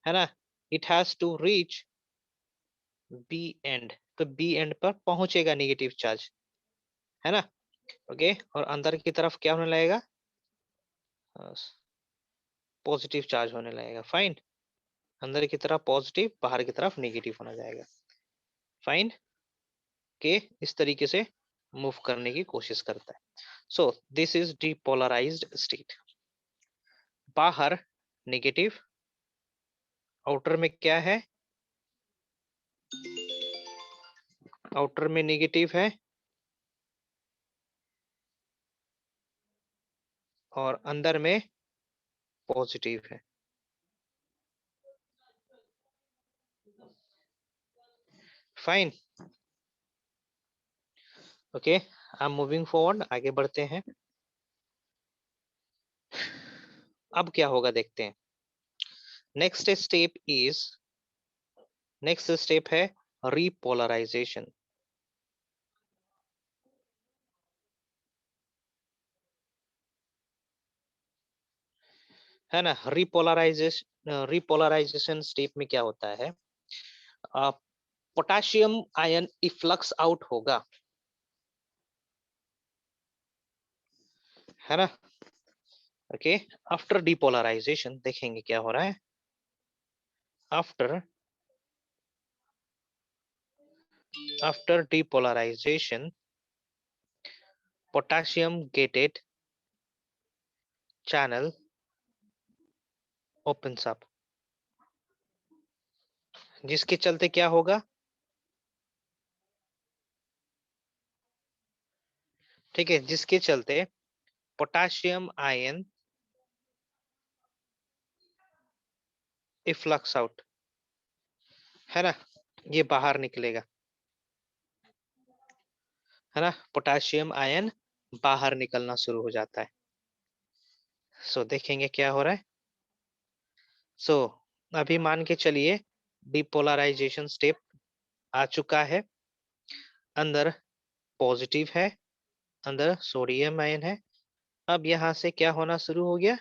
है ना। It has to reach B end, तो बी एंड पर पहुंचेगा नेगेटिव चार्ज, है ना। ओके, और अंदर की तरफ क्या होने लगेगा, पॉजिटिव चार्ज होने लगेगा। फाइन, अंदर की तरफ पॉजिटिव, बाहर की तरफ नेगेटिव होना जाएगा। फाइन, के इस तरीके से मूव करने की कोशिश करता है। So this is depolarised state. बाहर नेगेटिव, आउटर में क्या है, आउटर में नेगेटिव है और अंदर में पॉजिटिव है। Fine, okay, I am moving forward, आगे बढ़ते हैं। अब क्या होगा देखते हैं। नेक्स्ट स्टेप है रिपोलराइजेशन, है ना। रिपोलराइजेशन स्टेप में क्या होता है, पोटेशियम आयन इफ्लक्स आउट होगा, है ना। ओके, आफ्टर डिपोलराइजेशन देखेंगे क्या हो रहा है। After depolarization potassium gated channel opens up, जिसके चलते क्या होगा, ठीक है, जिसके चलते पोटेशियम आयन इफ्लक्स आउट, है ना, ये बाहर निकलेगा, है ना। पोटेशियम आयन बाहर निकलना शुरू हो जाता है। सो देखेंगे क्या हो रहा है। सो अभी मान के चलिए डिपोलराइजेशन स्टेप आ चुका है, अंदर पॉजिटिव है, अंदर सोडियम आयन है। अब यहाँ से क्या होना शुरू हो गया,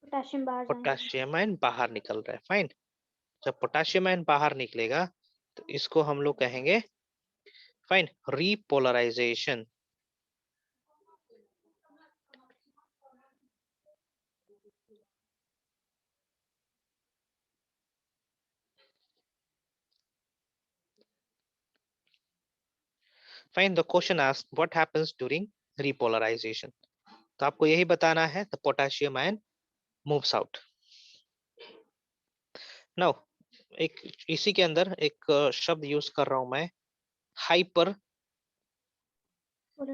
पोटेशियम बाहर जाएंगे। पोटेशियम आयन बाहर निकल रहा है। फाइन, जब पोटेशियम आयन बाहर निकलेगा तो इसको हम लोग कहेंगे fine repolarization. Fine, the question asked what happens during repolarization, तो आपको यही बताना है the potassium ion moves out. Now एक इसी के अंदर एक शब्द यूज कर रहा हूं मैं,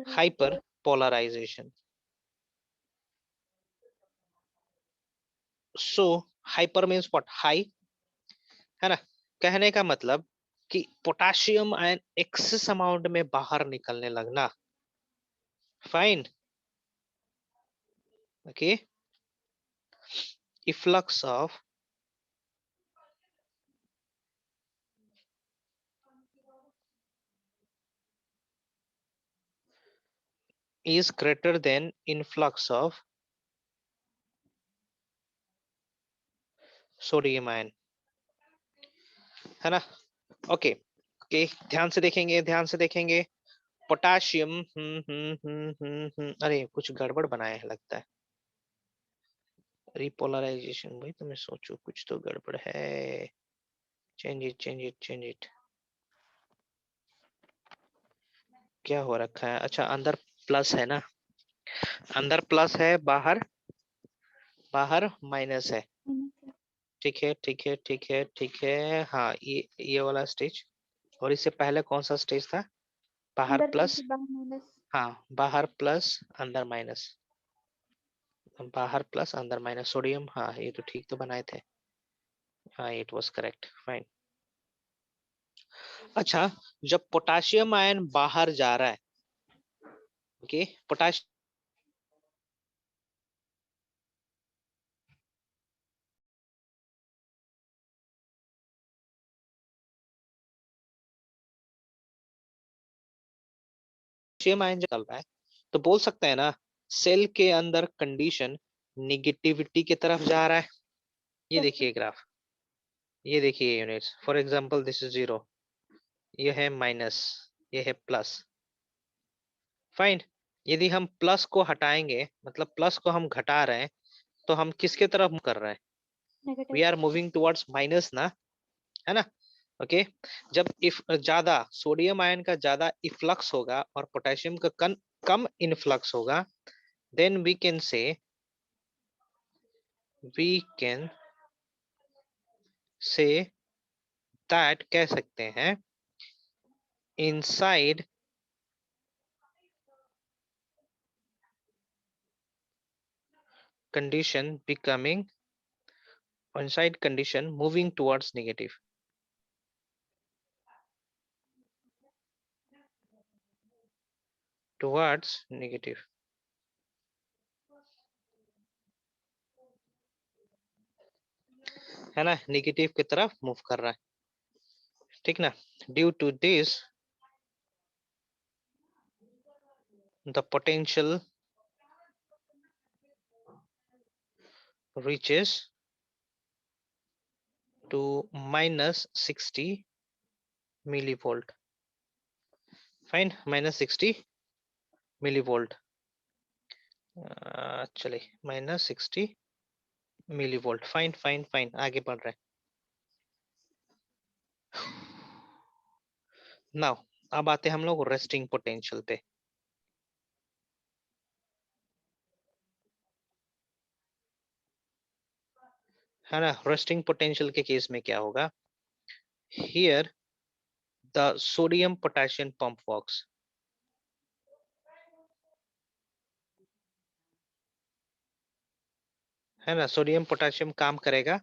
hyperpolarization. So hyper means what, high, है ना। कहने का मतलब कि पोटेशियम आयन एक्सेस अमाउंट में बाहर निकलने लगना। Fine, okay, efflux of is greater than influx of sodium ion, है ना। ओके ओके, ध्यान से देखेंगे, ध्यान से देखेंगे। पोटाशियम अरे कुछ गड़बड़ बनाया है लगता है। रिपोलराइजेशन, भाई तो मैं सोचू कुछ तो गड़बड़ है। चेंज इट, क्या हो रखा है। अच्छा, अंदर प्लस है ना, अंदर प्लस है, बाहर बाहर माइनस है। ठीक है ठीक है ठीक है ठीक है, हाँ ये वाला स्टेज। और इससे पहले कौन सा स्टेज था, बाहर अंदर प्लस, बाहर माइनस। हाँ बाहर प्लस अंदर माइनस, बाहर प्लस अंदर माइनस सोडियम, हाँ ये तो ठीक तो बनाए थे, हाँ इट वाज करेक्ट। फाइन, अच्छा, जब पोटेशियम आयन बाहर जा रहा है, ओके, पोटेशियम आयन चल रहा है, तो बोल सकते हैं ना सेल के अंदर कंडीशन निगेटिविटी की तरफ जा रहा है। ये देखिए ग्राफ, ये देखिए units, for example this is 0, ये है माइनस, ये है प्लस। फाइन, यदि हम प्लस को हटाएंगे, मतलब प्लस को हम घटा रहे हैं, तो हम किसके तरफ मूव कर रहे हैं? We are moving towards minus ना, है ना? ओके जब इफ ज्यादा सोडियम आयन का ज्यादा इफ्लक्स होगा और पोटेशियम का कम इनफ्लक्स होगा, then we can say that, कह सकते हैं, inside condition becoming inside condition moving towards negative, है ना, नेगेटिव की तरफ मूव कर रहा है, ठीक ना? Due to this the potential reaches to -60 millivolt. Fine, -60 millivolt, चलिए -60 millivolt, फाइन फाइन फाइन, आगे बढ़ रहे हैं। नाउ अब आते हैं हम लोग रेस्टिंग पोटेंशियल पे। है ना, रेस्टिंग पोटेंशियल के केस में क्या होगा? Here the sodium potassium pump works, है ना, सोडियम पोटेशियम काम करेगा,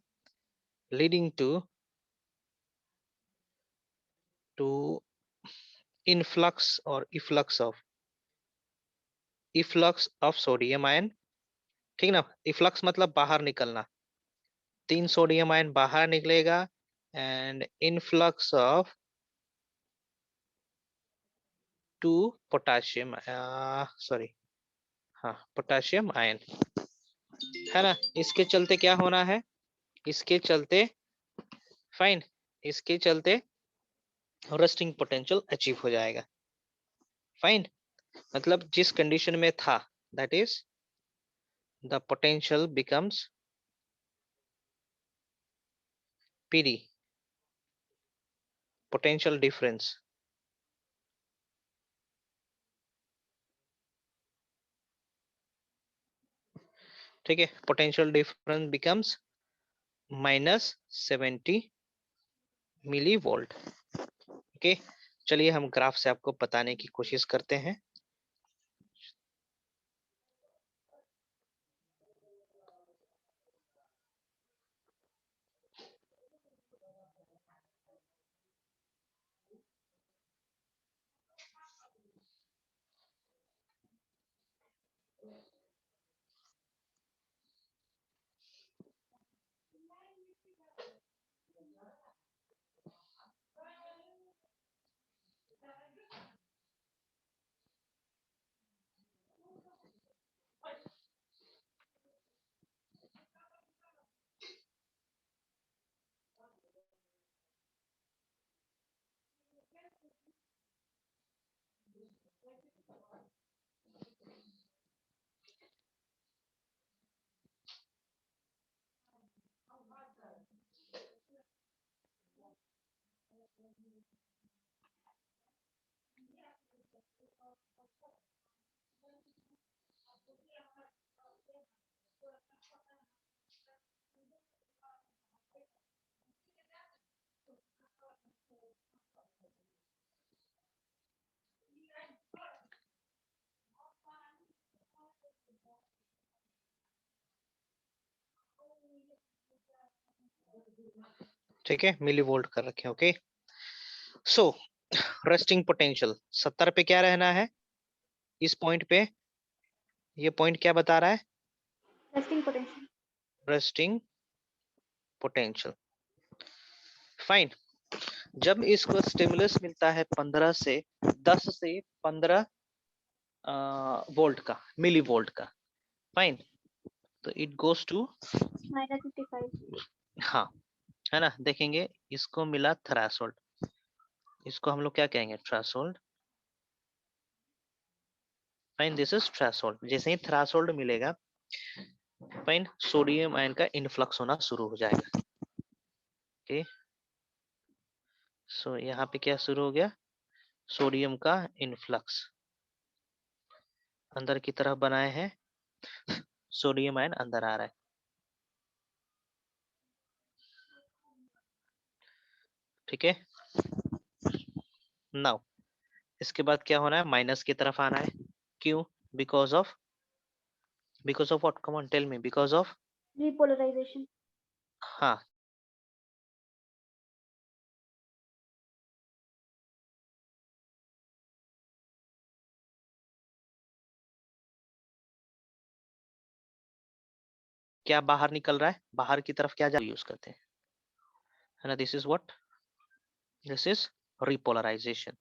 लीडिंग टू इनफ्लक्स और इफ्लक्स ऑफ सोडियम आयन, ठीक ना? इफ्लक्स मतलब बाहर निकलना, 3 सोडियम आयन बाहर निकलेगा, and influx of 2 potassium, sorry, हाँ पोटेशियम आयन, है ना? इसके चलते क्या होना है? इसके चलते फाइन, इसके चलते रेस्टिंग पोटेंशियल अचीव हो जाएगा। फाइन, मतलब जिस कंडीशन में था, that is the potential becomes PD, potential difference, ठीक है? Potential difference becomes -70 millivolt. Okay, चलिए हम ग्राफ से आपको बताने की कोशिश करते हैं। ठीक है, मिलीवोल्ट कर रखे, ओके। सो रेस्टिंग पोटेंशियल 70 पे क्या रहना है? इस पॉइंट पे, ये पॉइंट क्या बता रहा है? Resting potential. Resting potential, fine. जब इसको स्टिमुलस मिलता है 10 से 15 वोल्ट का, मिली वोल्ट का। फाइन, तो इट गोज टू -55। हाँ, है ना, देखेंगे इसको मिला थ्रेशोल्ड, इसको हम लोग क्या कहेंगे, threshold. Fine, this is threshold. जैसे ही थ्रेशोल्ड मिलेगा, फाइन, सोडियम आयन का इनफ्लक्स होना शुरू हो जाएगा। ओके, सो यहाँ पे क्या शुरू हो गया, सोडियम का इनफ्लक्स अंदर की तरफ बनाए हैं, सोडियम आयन अंदर आ रहा है। ठीक है, नाउ इसके बाद क्या होना है, माइनस की तरफ आना है। क्यों, because of what, come on tell me, because of repolarization. हाँ, क्या बाहर निकल रहा है, बाहर की तरफ क्या यूज करते हैं, है ना, this is what, this is repolarization.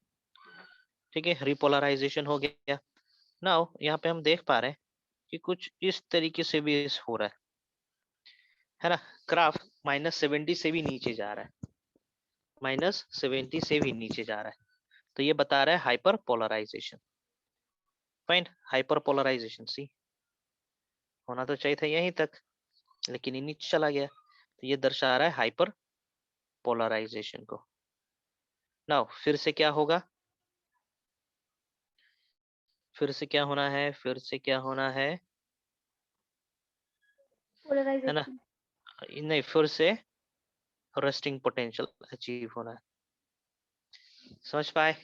ठीक है, रिपोलराइजेशन हो गया। नाउ यहाँ पे हम देख पा रहे हैं कि कुछ इस तरीके से भी हो रहा है ना, ग्राफ -70 से भी नीचे जा रहा है, -70 से भी नीचे जा रहा है, तो ये बता रहा है hyper polarisation. Fine, hyper polarisation सी होना तो चाहिए था यहीं तक, लेकिन ये नीचे चला गया, तो ये दर्शा रहा है हाइपर पोलराइजेशन को। नाउ फिर से क्या होगा, फिर से क्या होना है, फिर से क्या होना है ना, पोलराइजेशन। नहीं, फिर से रेस्टिंग पोटेंशियल अचीव होना है। समझ पाए,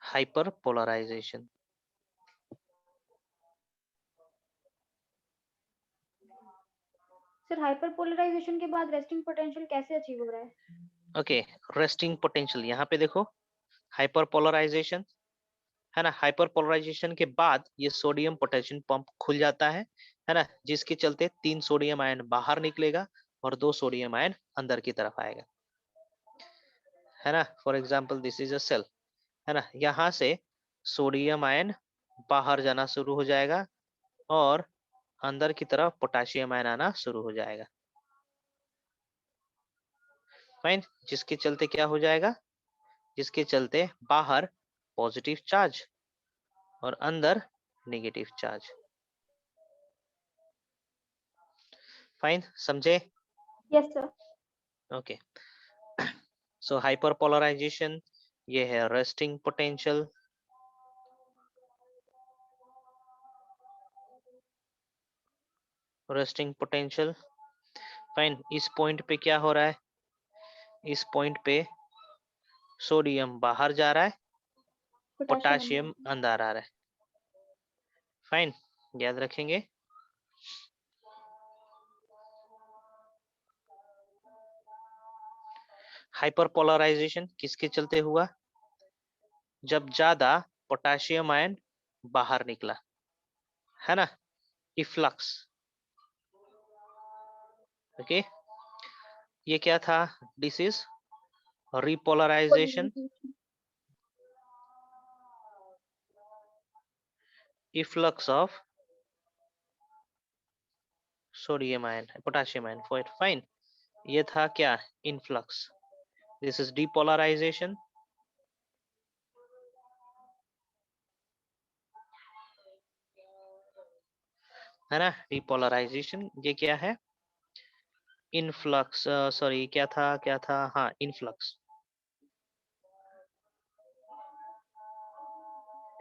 hyperpolarization. Sir hyperpolarization के बाद रेस्टिंग पोटेंशियल कैसे अचीव हो रहा है? ओके, रेस्टिंग पोटेंशियल यहाँ पे देखो, हाइपर पोलराइजेशन, है ना, हाइपर पोलराइजेशन के बाद ये सोडियम पोटेशियम पंप खुल जाता है ना, जिसके चलते 3 सोडियम आयन बाहर निकलेगा और 2 सोडियम आयन अंदर की तरफ आएगा, है ना। For example this is a cell, है ना, यहाँ से सोडियम आयन बाहर जाना शुरू हो जाएगा और अंदर की तरफ पोटेशियम आयन आना शुरू हो जाएगा। फाइन, जिसके चलते क्या हो जाएगा, जिसके चलते बाहर पॉजिटिव चार्ज और अंदर नेगेटिव चार्ज। फाइन, समझे? Yes sir. Okay, so hyperpolarization ये है resting potential, resting potential. Fine, इस पॉइंट पे क्या हो रहा है, इस पॉइंट पे सोडियम बाहर जा रहा है, पोटेशियम अंदर आ रहा है। फाइन, याद रखेंगे। हाइपर पोलराइजेशन किसके चलते हुआ, जब ज्यादा पोटेशियम आयन बाहर निकला, है ना, इफ्लक्स। ओके, ये क्या था, this is repolarization, efflux of sodium ion, potassium ion. Fine, ये था क्या, इनफ्लक्स। दिस इज डिपोलराइजेशन, है ना, डिपोलराइजेशन। ये क्या है, इनफ्लक्स, सॉरी क्या था, क्या था, हाँ, influx,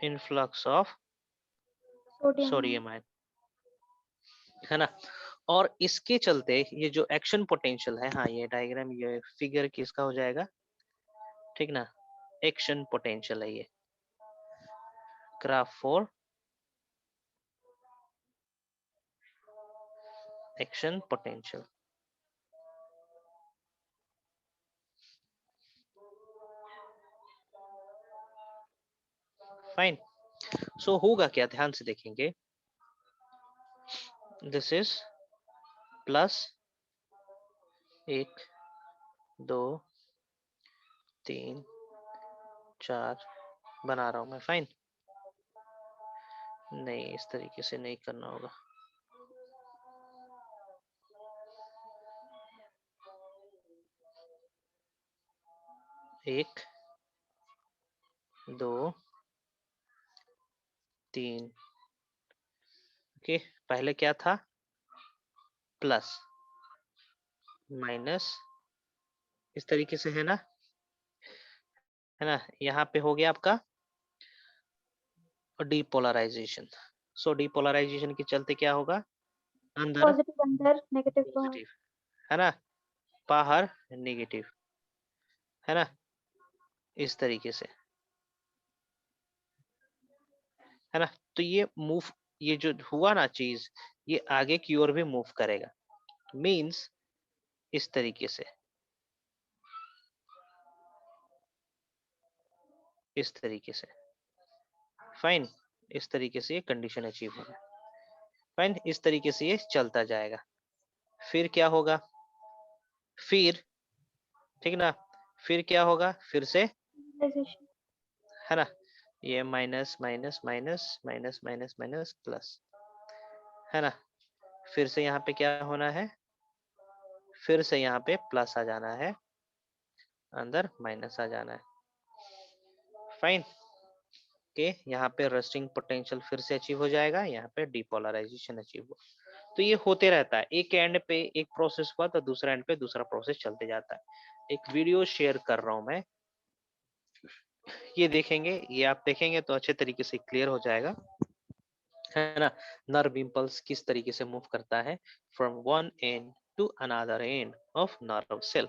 influx of sodium ion, है ना। और इसके चलते ये जो एक्शन पोटेंशियल है, हाँ, ये डायग्राम, ये फिगर किसका हो जाएगा, ठीक ना, एक्शन पोटेंशियल है ये, graph for action potential. Fine, so होगा क्या, ध्यान से देखेंगे, दिस इज प्लस 1 2 3 4 बना रहा हूं मैं। फाइन, नहीं इस तरीके से नहीं करना होगा। एक, 2, 3। ओके, पहले क्या था? प्लस माइनस, इस तरीके से है ना, है ना। यहाँ पे हो गया आपका डीपोलराइजेशन। सो डीपोलराइजेशन के चलते क्या होगा? अंदर पॉजिटिव अंदर, नेगेटिव बाहर। पॉजिटिव, है ना, बाहर नेगेटिव, है ना, इस तरीके से, है ना। तो ये मूव, ये जो हुआ ना चीज, ये आगे की ओर भी मूव करेगा। मींस इस तरीके से, इस तरीके से। फाइन, इस तरीके से ये कंडीशन अचीव होगा। फाइन, इस तरीके से ये चलता जाएगा। फिर क्या होगा? फिर, ठीक ना, फिर क्या होगा? फिर से, Realization. है ना, ये minus minus minus minus minus minus plus, है ना। फिर से यहाँ पे क्या होना है? फिर से यहाँ पे प्लस आ जाना है, अंदर माइनस आ जाना है। फाइन, के यहाँ पे रेस्टिंग पोटेंशियल फिर से अचीव हो जाएगा, यहाँ पे डिपोलराइजेशन अचीव हो। तो ये होते रहता है, एक एंड पे एक प्रोसेस हुआ तो दूसरा एंड पे दूसरा प्रोसेस चलते जाता है। एक वीडियो शेयर कर रहा हूं मैं, ये देखेंगे, ये आप देखेंगे तो अच्छे तरीके से क्लियर हो जाएगा, है ना। नर्व इम्पल्स किस तरीके से मूव करता है from one end to another end of nerve cell.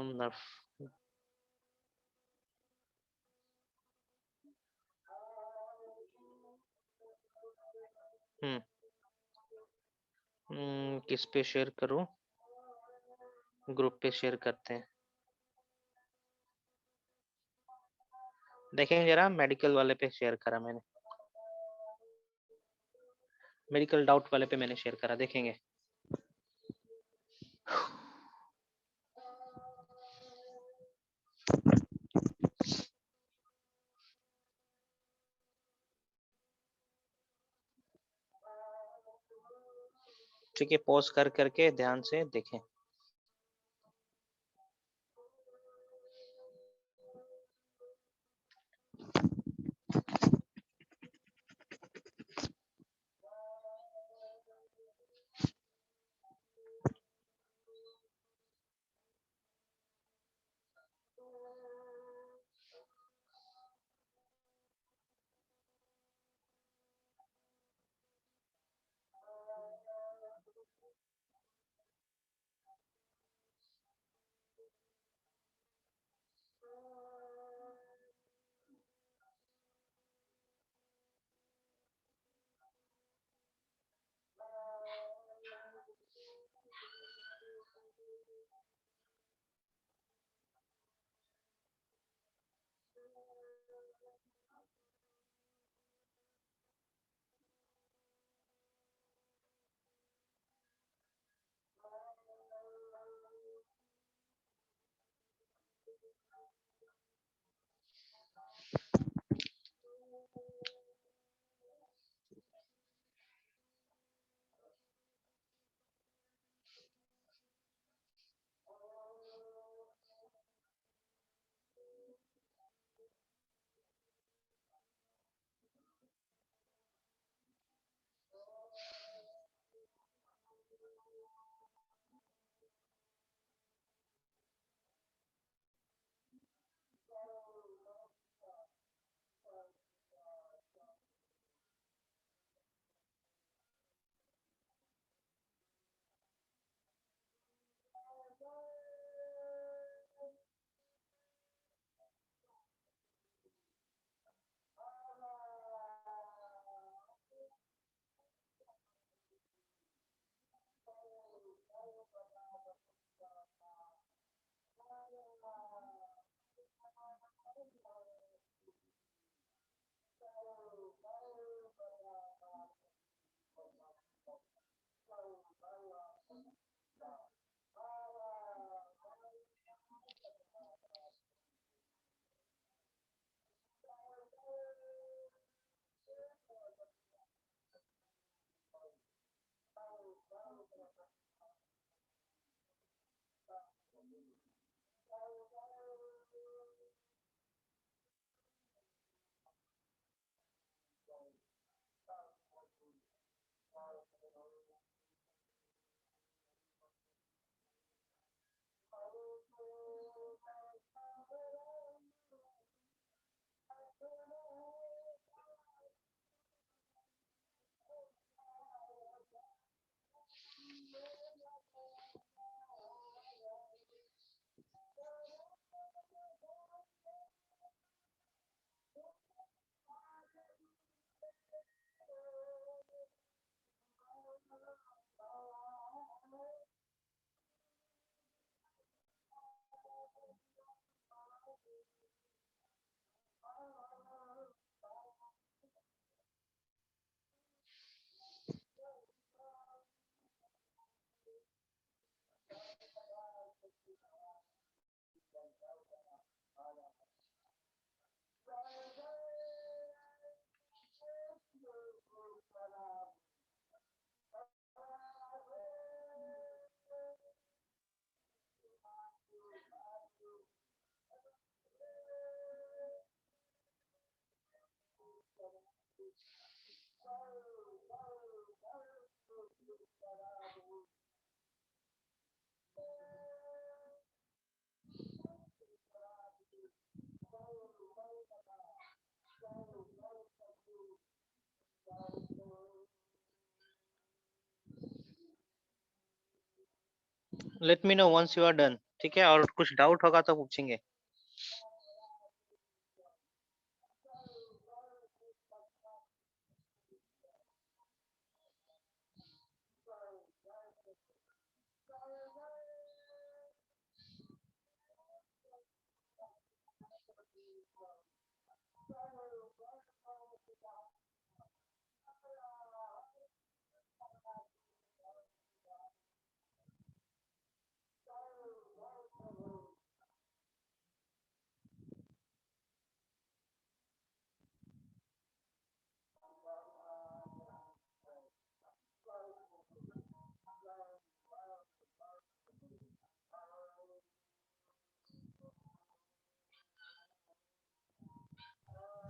Nerve, किस पे शेयर करूं? ग्रुप पे शेयर करते हैं, देखेंगे जरा। मेडिकल वाले पे शेयर करा मैंने, मेडिकल डाउट वाले पे मैंने शेयर करा, देखेंगे। ठीक है, पॉज कर करके ध्यान से देखें। Let me know once you are done, ठीक है? और कुछ डाउट होगा तो पूछेंगे।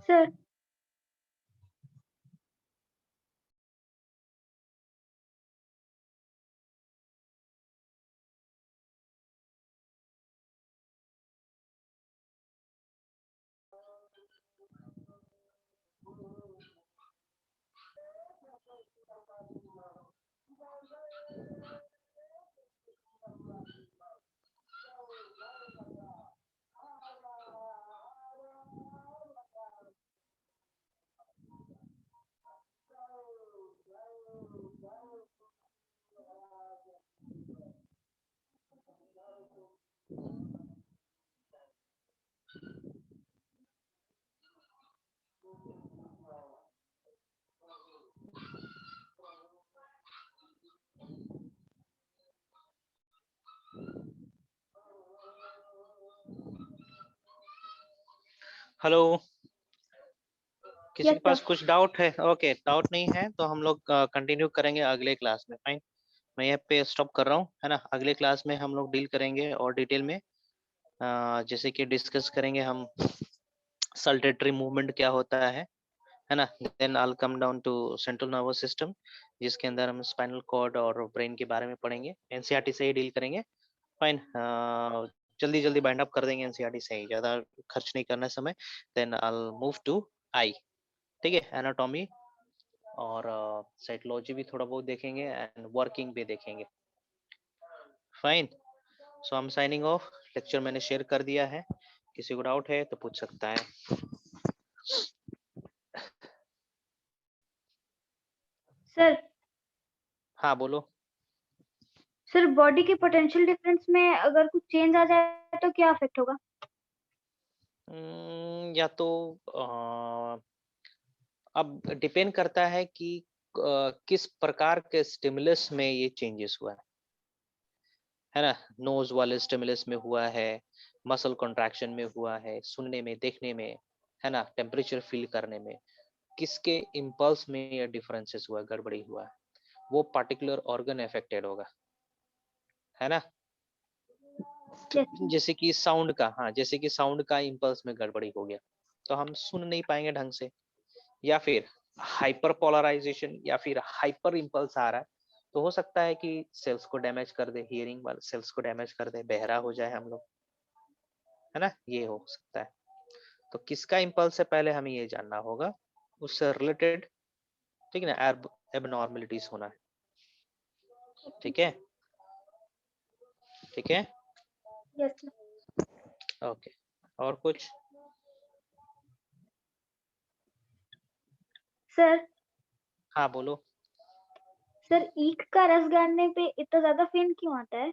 सर हेलो, किसी यस के पास सर। कुछ डाउट है? ओके, डाउट नहीं है तो हम लोग कंटिन्यू करेंगे अगले क्लास में। फाइन, मैं यहाँ पे स्टॉप कर रहा हूँ, है ना? अगले क्लास में हम लोग डील करेंगे और डिटेल में, जैसे कि डिस्कस करेंगे हम सल्टेटरी मूवमेंट क्या होता है ना? Then I will come down to central nervous system, जिसके अंदर हम स्पाइनल कॉर्ड और ब्रेन के बारे में पढ़ेंगे। एनसीईआरटी से ही डील करेंगे। फाइन, जल्दी जल्दी बाइंड अप कर देंगे एनसीईआरटी से ही, ज्यादा खर्च नहीं करना समय। Then I will move to eye, ठीक है? एनाटॉमी और साइकोलॉजी भी थोड़ा बहुत देखेंगे एंड वर्किंग भी देखेंगे। Fine, so I am signing of. Lecture मैंने शेयर कर दिया है, किसी को डाउट है तो पूछ सकता है। सर हाँ बोलो। सर बॉडी के पोटेंशियल डिफरेंस में अगर कुछ चेंज आ जाए तो क्या इफेक्ट होगा? या तो अब डिपेंड करता है कि किस प्रकार के स्टिमुलस में ये चेंजेस हुआ है ना? नोज वाले स्टिमुलस में हुआ है, मसल कॉन्ट्रैक्शन में हुआ है, सुनने में, देखने में, है ना? टेम्परेचर फील करने में, किसके इम्पल्स में ये डिफरेंसेस हुआ, गड़बड़ी हुआ है, वो पर्टिकुलर ऑर्गन अफेक्टेड होगा, है ना? यस जैसे कि साउंड का, हाँ, जैसे कि साउंड का इम्पल्स में गड़बड़ी हो गया तो हम सुन नहीं पाएंगे ढंग से, या फिर हाइपर पोलराइजेशन या फिर हाइपर इम्पल्स आ रहा है तो हो सकता है कि सेल्स को डैमेज कर दे, हियरिंग वाले सेल्स को डैमेज कर दे, बहरा हो जाए हम लोग, है ना? ये हो सकता है। तो किसका इम्पल्स है पहले हमें ये जानना होगा, उससे रिलेटेड, ठीक है ना? एबनॉर्मलिटीज होना है, ठीक है? ठीक है, यस ओके। और कुछ? सर। हाँ बोलो। सर ईख का रस गाड़ने पे इतना ज्यादा पेन क्यों आता है?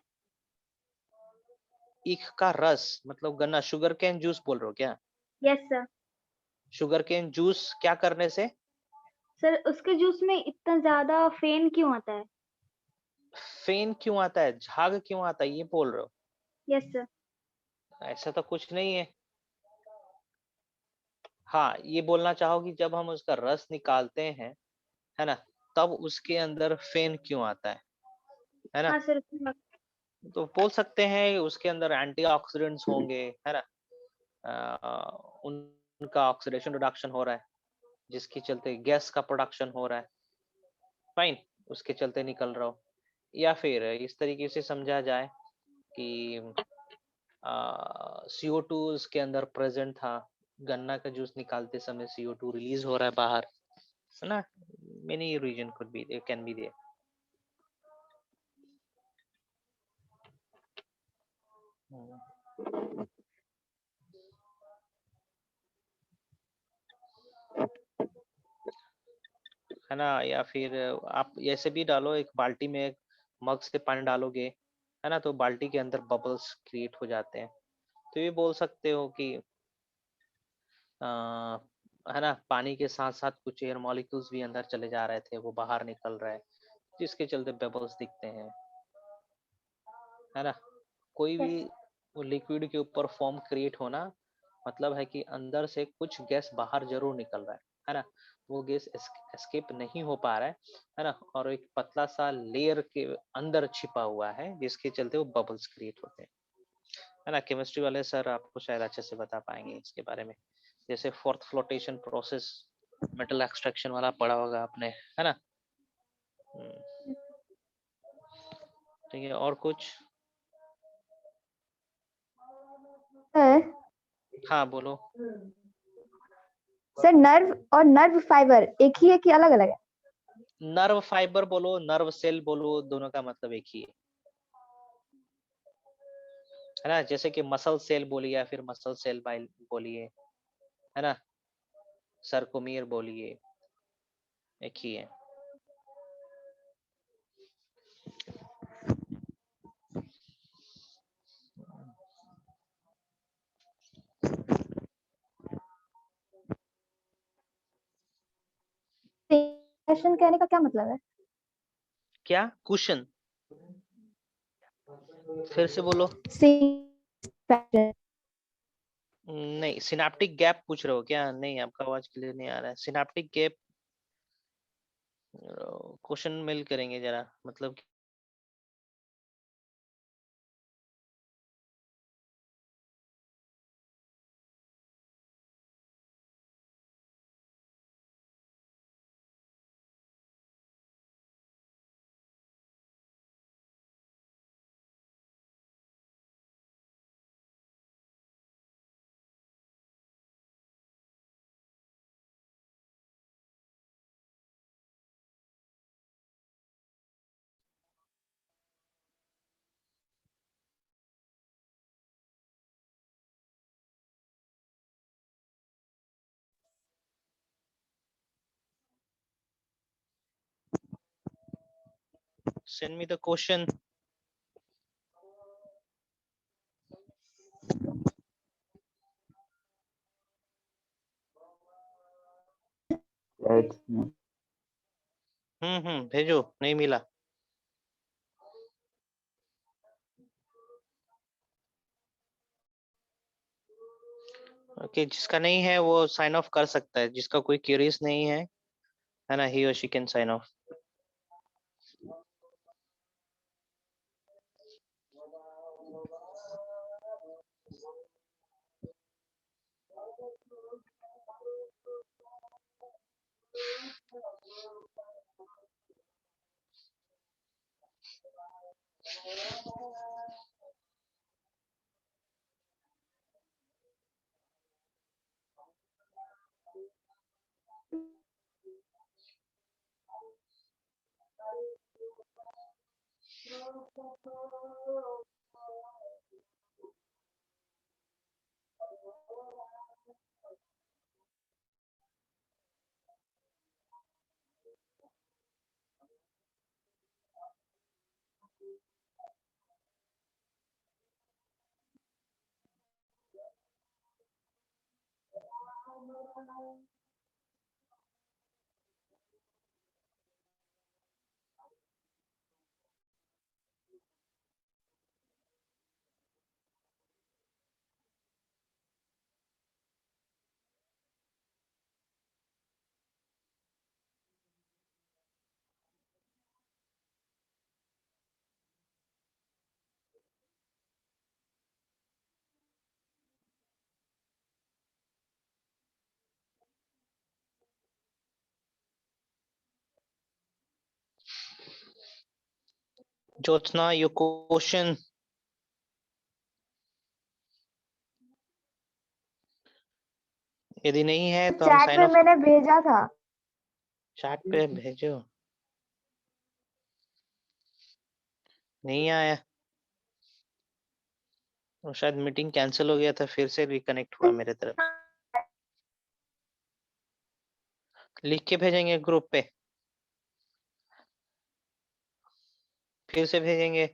ईख का रस मतलब गन्ना, शुगर कैन जूस बोल रहे हो क्या? Yes sir. Sugar cane juice क्या करने से? सर उसके जूस में इतना ज्यादा फेन क्यों आता है? फेन क्यों आता है, झाग क्यों आता है, ये बोल रहे हो? Yes sir. ऐसा तो कुछ नहीं है। हाँ, ये बोलना चाहो कि जब हम उसका रस निकालते हैं, है ना, तब उसके अंदर फेन क्यों आता है ना? हाँ सर। तो बोल सकते हैं उसके अंदर एंटीऑक्सीडेंट्स होंगे, है ना? उनका ऑक्सीडेशन रिडक्शन हो रहा है, जिसके चलते गैस का प्रोडक्शन हो रहा है। फाइन, उसके चलते निकल रहा हो। या फिर इस तरीके से समझा जाए कि CO2 उसके अंदर प्रेजेंट था, गन्ना का जूस निकालते समय CO2 रिलीज हो रहा है बाहर, है ना? Many reason could be, can be there. है ना, या फिर आप ऐसे भी डालो, एक बाल्टी में एक मग से पानी डालोगे, है ना, तो बाल्टी के अंदर बबल्स क्रिएट हो जाते हैं। तो ये बोल सकते हो कि है ना, पानी के साथ साथ कुछ एयर मॉलिक्यूल्स भी अंदर चले जा रहे थे, वो बाहर निकल रहा है, जिसके चलते बबल्स दिखते हैं, है ना। कोई भी लिक्विड के ऊपर फॉर्म क्रिएट होना मतलब है कि अंदर से कुछ गैस बाहर जरूर निकल रहा है ना। वो गैस एस्केप नहीं हो पा रहा है ना, और एक पतला सा लेयर के अंदर छिपा हुआ है, जिसके चलते वो बबल्स क्रिएट होते हैं, है ना। केमिस्ट्री वाले सर आपको शायद अच्छे से बता पाएंगे इसके बारे में, जैसे fourth flotation process, metal extraction वाला पढ़ा होगा आपने, है ना। ठीक है, और कुछ? सर हाँ बोलो। सर नर्व और नर्व फाइबर एक ही है कि अलग अलग है? नर्व फाइबर बोलो, नर्व सेल बोलो, दोनों का मतलब एक ही है ना। जैसे कि मसल सेल बोलिए या फिर मसल सेल बोलिए, है ना, सरकोमियर बोलिए, एक ही है। सेशन कहने का क्या मतलब है? क्या कुशन? फिर से बोलो। नहीं, सिनेप्टिक गैप पूछ रहे हो क्या? नहीं, आपका आवाज क्लियर नहीं आ रहा है। सिनेप्टिक गैप क्वेश्चन मेल करेंगे जरा, मतलब send me the question. Let's भेजो, नहीं मिला। ओके, जिसका नहीं है वो साइन ऑफ कर सकता है, जिसका कोई क्यूरीज नहीं है ना, ही और she can sign off. Jyotsna, your question. यदि नहीं है तो हम चैट साइन में ऑफ। मैंने भेजा था। चैट पे भेजो, नहीं आया। और शायद मीटिंग कैंसिल हो गया था, फिर से रिकनेक्ट हुआ मेरे तरफ। लिख के भेजेंगे ग्रुप पे, फिर से भेजेंगे।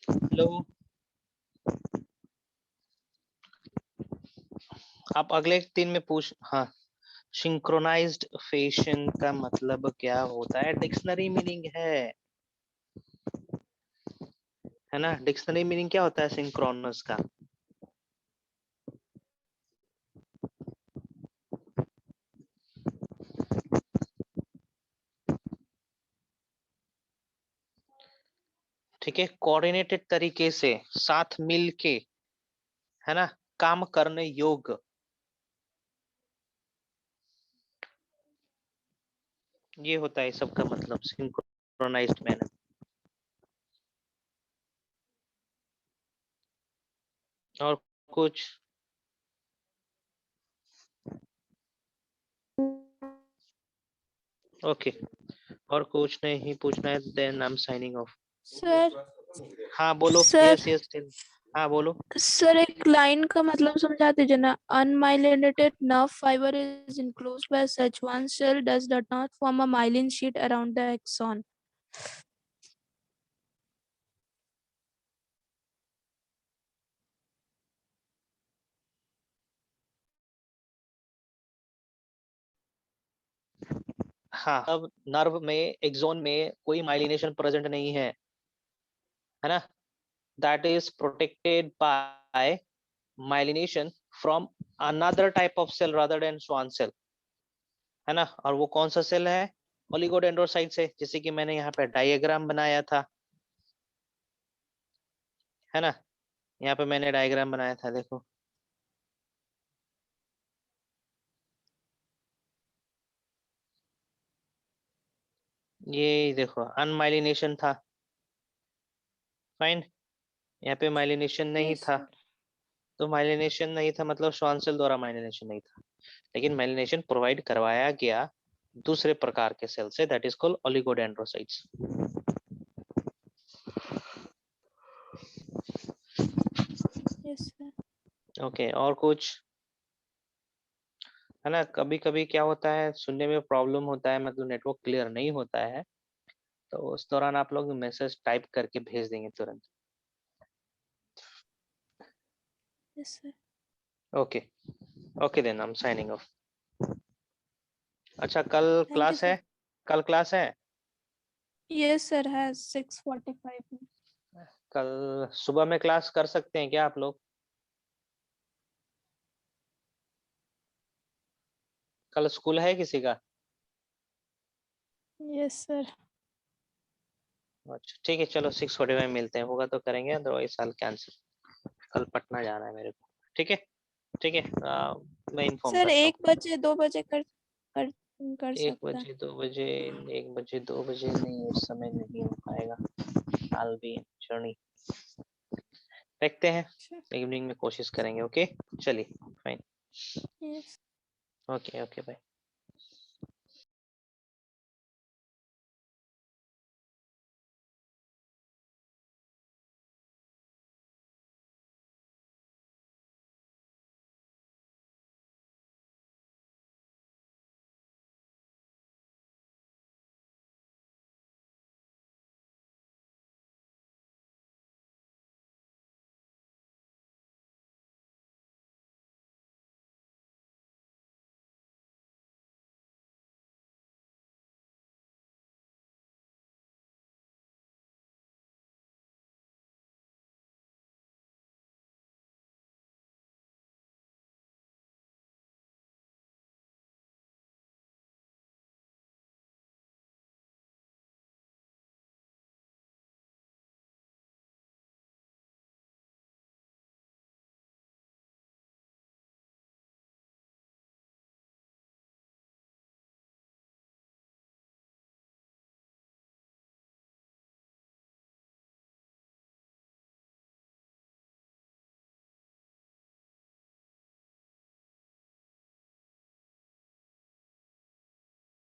हेलो, आप अगले 3 में पूछ। हाँ, सिंक्रोनाइज्ड फेशन का मतलब क्या होता है? डिक्शनरी मीनिंग है ना? डिक्शनरी मीनिंग क्या होता है सिंक्रोनस का? ठीक है, कोऑर्डिनेटेड तरीके से साथ मिल के, है ना, काम करने योग्य, ये होता है सबका मतलब सिंक्रोनाइज्ड मैनर। और कुछ? ओके, और कुछ नहीं पूछना है, then I am signing off. Sir हाँ बोलो। सर यस यस, हाँ बोलो। सर एक लाइन का मतलब समझा दीजिए ना। Unmyelinated nerve fibre is enclosed by such one cell does not form a myelin sheet around the axon. हाँ, अब नर्व में, एक्सोन में कोई माइलिनेशन प्रेजेंट नहीं है ना? That is protected by myelination from another type of cell rather than Schwann cell, है ना? और वो कौन सा सेल है? ओलिगोडेंड्रोसाइट से, जैसे कि मैंने यहाँ पे डायग्राम बनाया था, है ना? यहाँ पे मैंने डायग्राम बनाया था, देखो। ये देखो, अनमाइलिनेशन था, फाइन। यहाँ पे माइलिनेशन नहीं Yes, था, sir. तो माइलिनेशन नहीं था मतलब श्वान सेल द्वारा माइलिनेशन नहीं था, लेकिन माइलिनेशन प्रोवाइड करवाया गया दूसरे प्रकार के सेल से, that is called oligodendrocytes. Yes, sir. Okay, और कुछ? है ना, कभी कभी क्या होता है, सुनने में प्रॉब्लम होता है, मतलब नेटवर्क क्लियर नहीं होता है, तो उस दौरान आप लोग मैसेज टाइप करके भेज देंगे तुरंत। Yes, sir. Okay okay, then I am signing off. अच्छा, कल Thank you, क्लास sir. है? कल क्लास है? Yes, sir. Has 6:45. कल सुबह में क्लास कर सकते हैं क्या आप लोग? कल स्कूल है किसी का? Yes, sir. अच्छा ठीक है, चलो 6:45 मिलते हैं, होगा तो करेंगे, अदरवाइज साल कैंसिल। कल पटना जाना है मेरे को। ठीक है ठीक है, मैं इन्फॉर्म सर करता हूँ। 1 बजे 2 बजे कर 1 सकता है। बजे 2 बजे 1 बजे 2 बजे नहीं, उस समय नहीं हो पाएगा। I'll be in journey। देखते हैं, इवनिंग में कोशिश करेंगे। ओके चलिए fine. Yes। Okay okay bye.